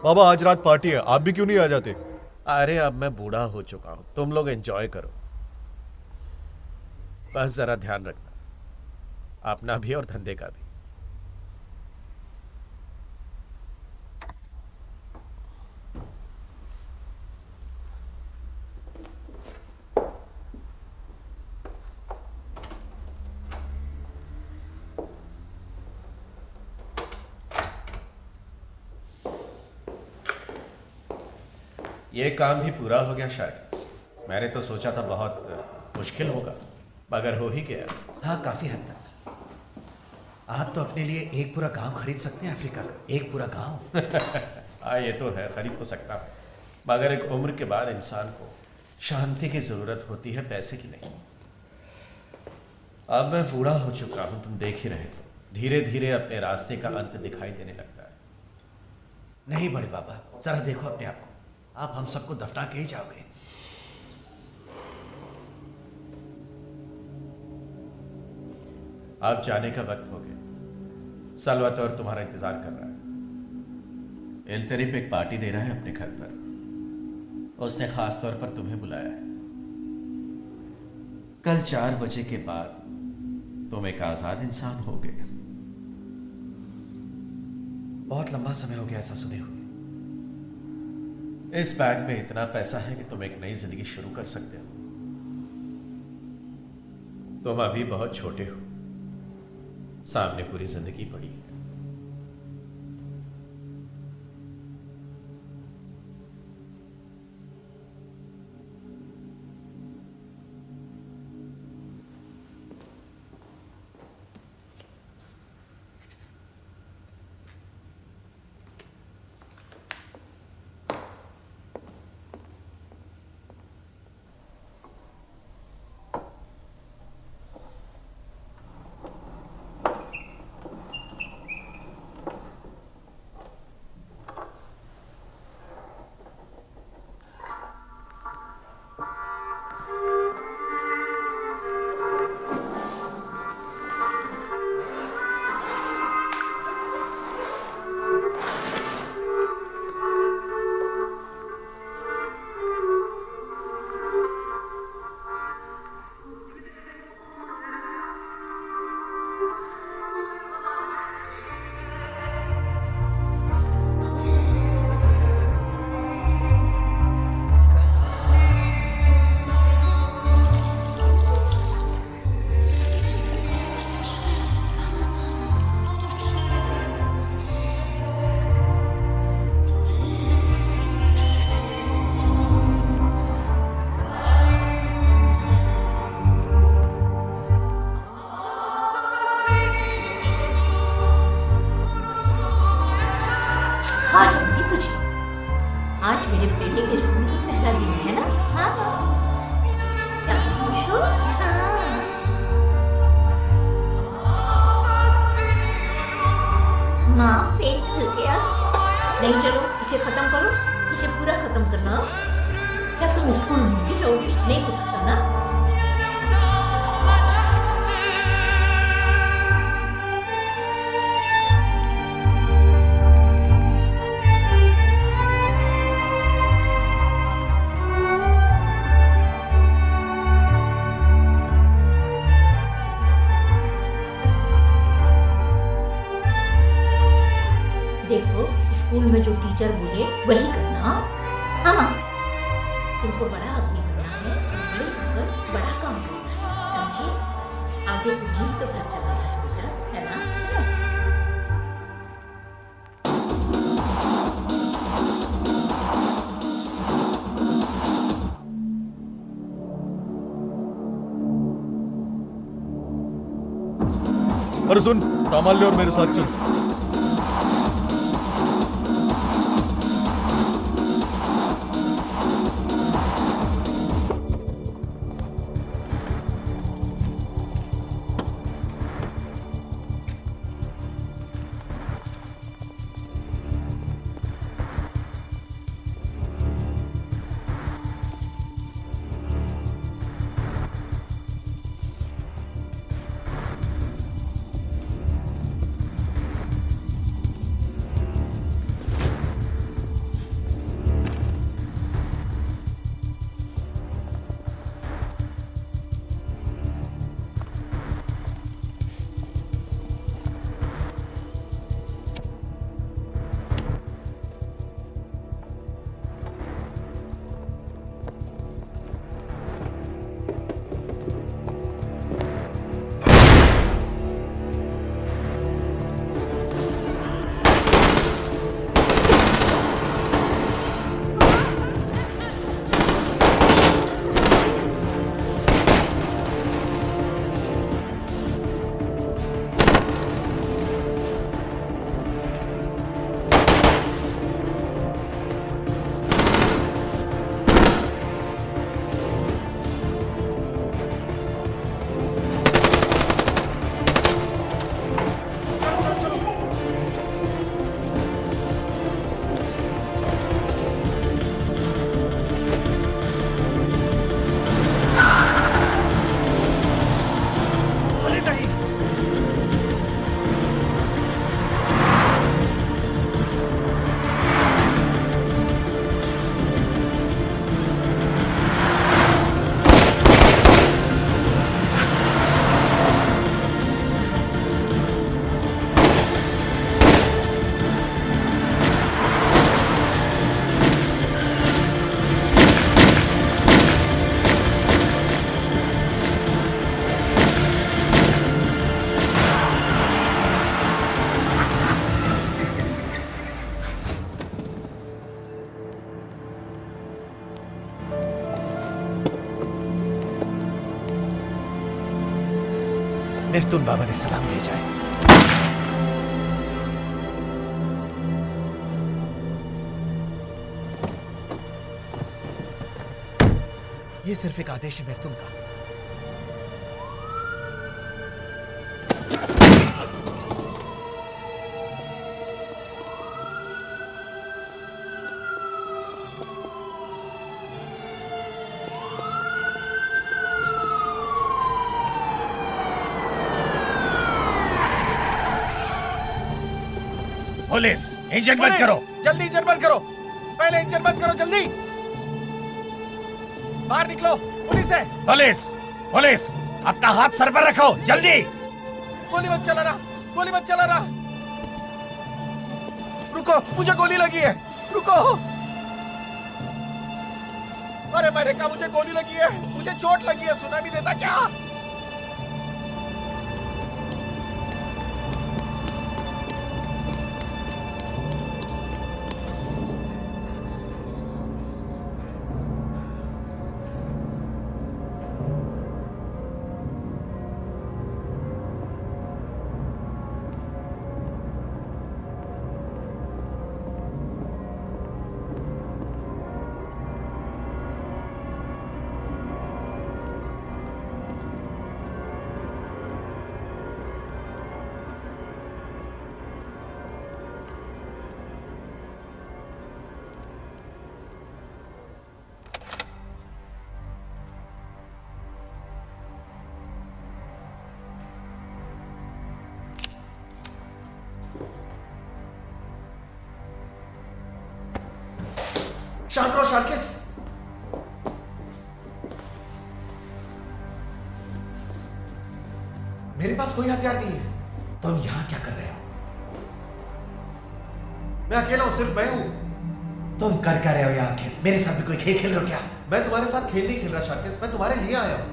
बाबा आज रात पार्टी है, आप भी क्यों नहीं आ जाते? अरे अब मैं बूढ़ा हो चुका हूं, तुम लोग एंजॉय करो। बस जरा ध्यान रखना, अपना भी और धंधे का भी। ये काम भी पूरा हो गया शायद। मैंने तो सोचा था बहुत मुश्किल होगा, मगर हो ही गया। हाँ काफी हद तक। आप तो अपने लिए एक पूरा गांव खरीद सकते हैं, अफ्रीका का एक पूरा गांव। हाँ ये तो है, खरीद तो सकता हूँ, मगर एक उम्र के बाद इंसान को शांति की जरूरत होती है, पैसे की नहीं। अब मैं बूढ़ा हो चुका हूं, तुम देख ही रहे हो। धीरे धीरे अपने रास्ते का अंत दिखाई देने लगता है। नहीं बड़े बाबा, जरा देखो अपने आप को। आप हम सबको दफना के ही जाओगे। आप जाने का वक्त हो गया। साल्वातोर तुम्हारा इंतजार कर रहा है। एल्तरिप एक पार्टी दे रहा है अपने घर पर। उसने खास तौर पर तुम्हें बुलाया है। कल 4 बजे के बाद तुम एक आजाद इंसान हो गए। बहुत लंबा समय हो गया ऐसा सुने हुए। इस बैग में इतना पैसा है कि तुम एक नई जिंदगी शुरू कर सकते हो। तुम अभी बहुत छोटे हो, सामने पूरी जिंदगी पड़ी है। मेरे बेटे के स्कूल का पहला दिन है ना? हाँ क्या खुश हो? हाँ। माँ पेट भर गया। नहीं चलो इसे खत्म करो, इसे पूरा खत्म करना। क्या तुम स्कूल भूखे रहोगे? नहीं हो सकता ना। देखो स्कूल में जो टीचर बोले वही करना। हाँ माँ, तुमको बड़ा आदमी बनना है और बड़े होकर बड़ा काम करना है, समझे? आगे तुम्हें ही तो घर चलाना है बेटा, है ना? अरे सुन, सामान ले और मेरे साथ चल। नेफ्तून बाबा ने सलाम ले जाए। ये सिर्फ एक आदेश है नेफ्तून का। पुलिस, इंजन बंद करो। जल्दी इंजन बंद करो, पहले इंजन बंद करो जल्दी। बाहर निकलो, पुलिस है। पुलिस, पुलिस, अपना हाथ सर पर रखो, जल्दी। गोली मत चलाना, गोली मत चलाना। रुको, मुझे गोली लगी है, रुको। अरे मैंने कहा मुझे गोली लगी है, मुझे चोट लगी है, सुना नहीं देता क्या? शांत रहो शार्किस। मेरे पास कोई हथियार नहीं है। तुम यहां क्या कर रहे हो? मैं अकेला हूं, सिर्फ मैं हूं। तुम कर क्या रहे हो यहाँ खेल? मेरे साथ भी कोई खेल खेल रहे हो क्या? मैं तुम्हारे साथ खेल नहीं खेल रहा शार्किस, मैं तुम्हारे लिए आया हूं।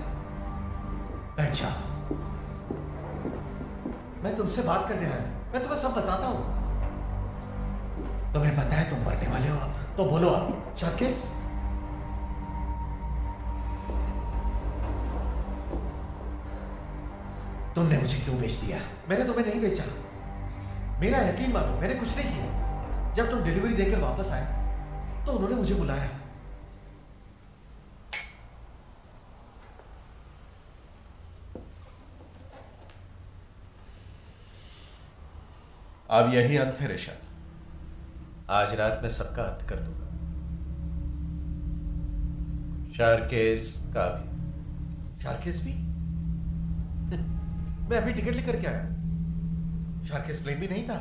बैठ जाओ। मैं तुमसे बात करने आया हूं, मैं तुम्हें सब बताता हूं। तुम्हें पता है तुम मरने वाले हो अब, तो बोलो अब। शार्किस, तुमने मुझे क्यों बेच दिया? मैंने तुम्हें नहीं बेचा। मेरा यकीन मानो, मैंने कुछ नहीं किया। जब तुम डिलीवरी देकर वापस आए तो उन्होंने मुझे बुलाया। अब यही अंत है ऋषा। आज रात में सबका अंत कर दूंगा, शार्केस का भी। शार्किस भी? मैं अभी टिकट लेकर के आया। शार्किस प्लेन भी नहीं था।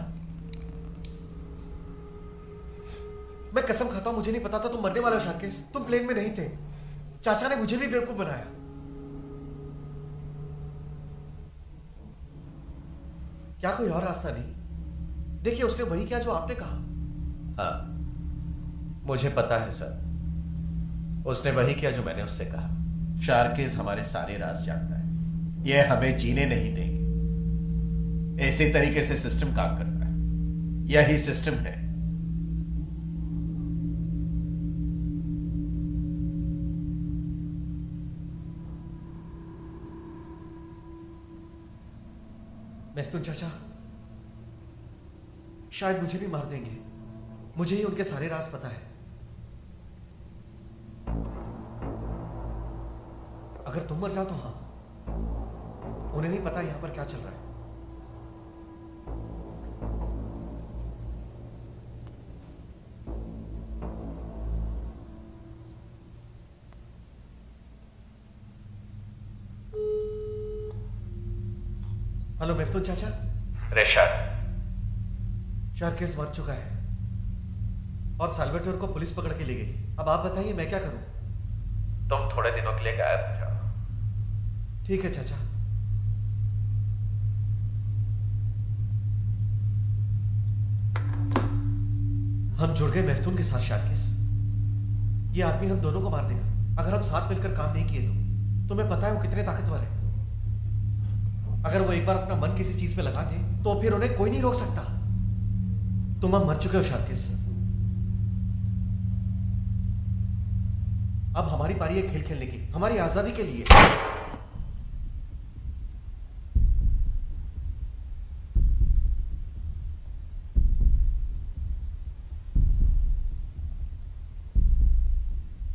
मैं कसम खाता हूं, मुझे नहीं पता था तुम मरने वाले हो शार्किस। तुम प्लेन में नहीं थे। चाचा ने मुझे भी बेवकूफ बनाया। क्या कोई और रास्ता नहीं? देखिए, उसने वही किया जो आपने कहा। हाँ, मुझे पता है सर। उसने वही किया जो मैंने उससे कहा। शार्किस हमारे सारे राज जानता है। यह हमें जीने नहीं देंगे। इसी तरीके से सिस्टम काम करता है। यही सिस्टम है। मेहतून चाचा शायद मुझे भी मार देंगे। मुझे ही उनके सारे राज पता है। अगर तुम मर जाओ तो हाँ, उन्हें नहीं पता यहां पर क्या चल रहा है। हेलो मेहतून चाचा। ऋषा, शार्किस मर चुका है और साल्वेटोर को पुलिस पकड़ के ले गई। अब आप बताइए मैं क्या करूं? तुम थोड़े दिनों के लिए गायब हो जाओ। ठीक है चाचा। हम जुड़ गए मेहतून के साथ शार्किस। ये आदमी हम दोनों को मार देगा अगर हम साथ मिलकर काम नहीं किए तो। तुम्हें पता है वो कितने ताकतवर है। अगर वो एक बार अपना मन किसी चीज पे लगा दे तो फिर उन्हें कोई नहीं रोक सकता। तुम अब मर चुके हो शार्किस। अब हमारी पारी है खेल खेलने की, हमारी आजादी के लिए।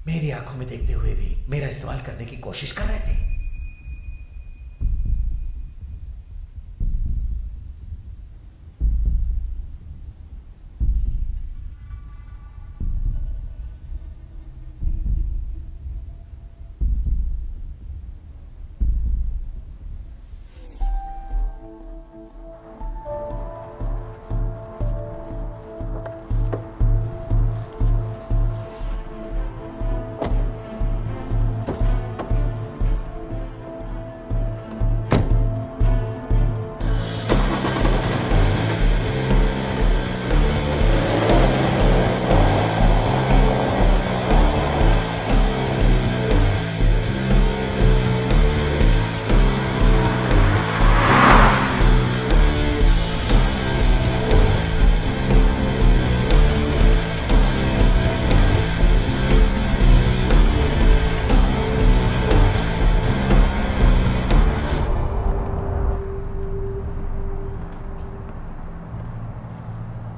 मेरी आंखों में देखते हुए भी मेरा इस्तेमाल करने की कोशिश कर रहे थे।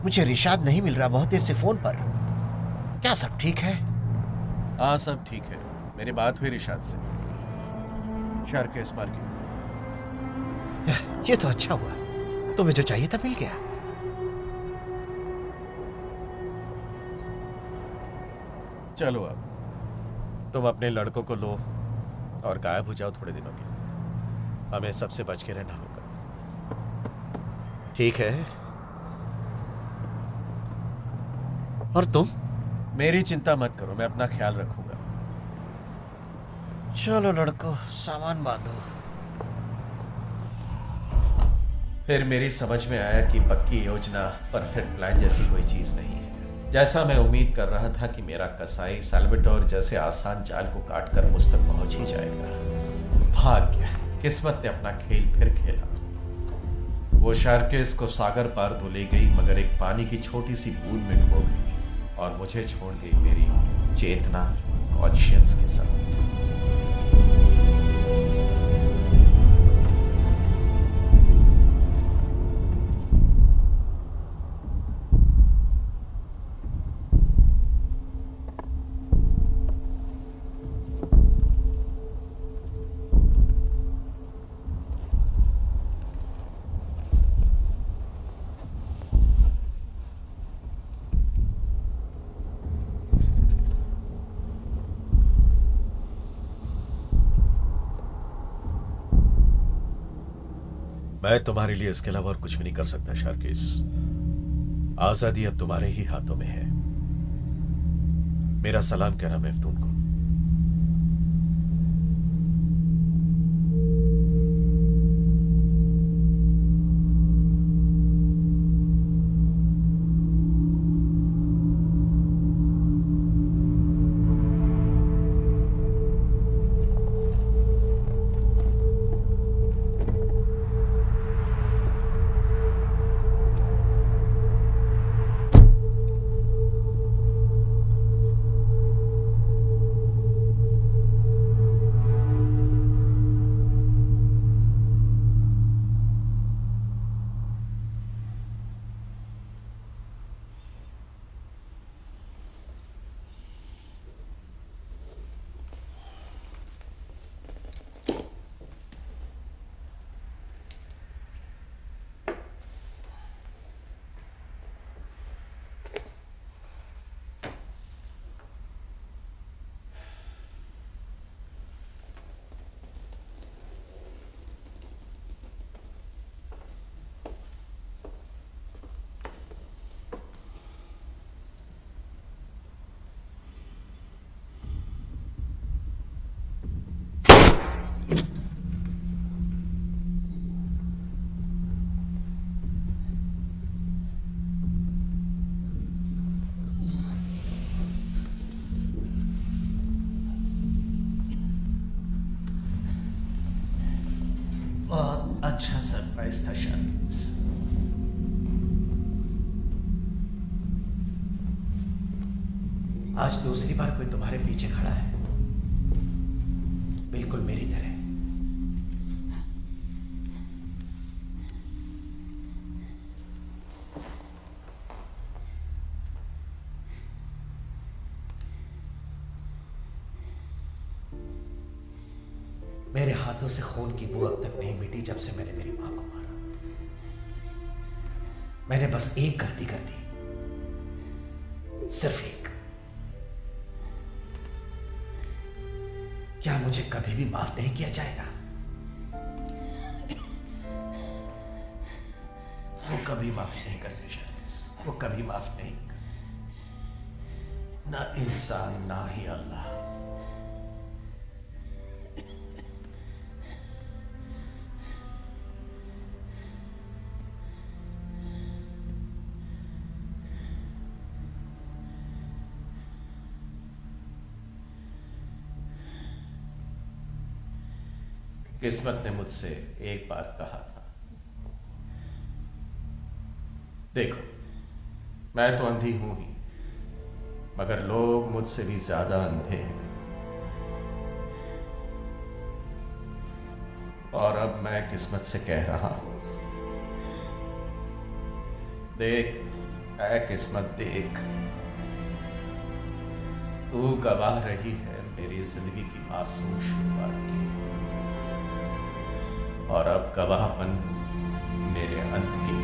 मुझे रिशाद नहीं मिल रहा बहुत देर से फोन पर। क्या सब ठीक है? हाँ, सब ठीक है। मेरी बात हुई रिशाद से। शार्किस मर गया। ये तो अच्छा हुआ, तुम्हें जो चाहिए था मिल गया। चलो अब तुम अपने लड़कों को लो और गायब हो जाओ थोड़े दिनों के लिए। हमें सबसे बच के रहना होगा। ठीक है। और तुम मेरी चिंता मत करो, मैं अपना ख्याल रखूंगा। चलो लड़को, सामान बांधो। फिर मेरी समझ में आया कि पक्की योजना परफेक्ट प्लान जैसी कोई चीज नहीं है। जैसा मैं उम्मीद कर रहा था कि मेरा कसाई साल्वाटोर जैसे आसान जाल को काटकर मुझ तक पहुंच ही जाएगा। भाग्य, किस्मत ने अपना खेल फिर खेला। वो शार्केस को सागर पार तो ले गई, मगर एक पानी की छोटी सी बूंद में डुबो गई और मुझे छोड़ गई मेरी चेतना, कॉन्शियंस के साथ। मैं तुम्हारे लिए इसके अलावा और कुछ भी नहीं कर सकता शार्किस। आजादी अब तुम्हारे ही हाथों में है। मेरा सलाम कहना मेफ्तून को। बहुत अच्छा सरप्राइज था शार्किस। आज दूसरी बार कोई तुम्हारे पीछे खड़ा है, बिल्कुल मेरी तरह। मेरे हाथों से खून की बू अब तक नहीं मिटी जब से मैंने मेरी मां को मारा। मैंने बस एक गलती कर दी, सिर्फ एक। क्या मुझे कभी भी माफ नहीं किया जाएगा? वो कभी माफ नहीं करते शार्किस, वो कभी माफ नहीं करते। ना इंसान, ना ही अल्लाह। किस्मत ने मुझसे एक बार कहा था, देखो मैं तो अंधी हूं ही, मगर लोग मुझसे भी ज्यादा अंधे हैं। और अब मैं किस्मत से कह रहा हूं, देख ऐ किस्मत देख, तू गवाह रही है मेरी जिंदगी की मासूम शुरुआत की, और अब गवाहपन मेरे अंत की।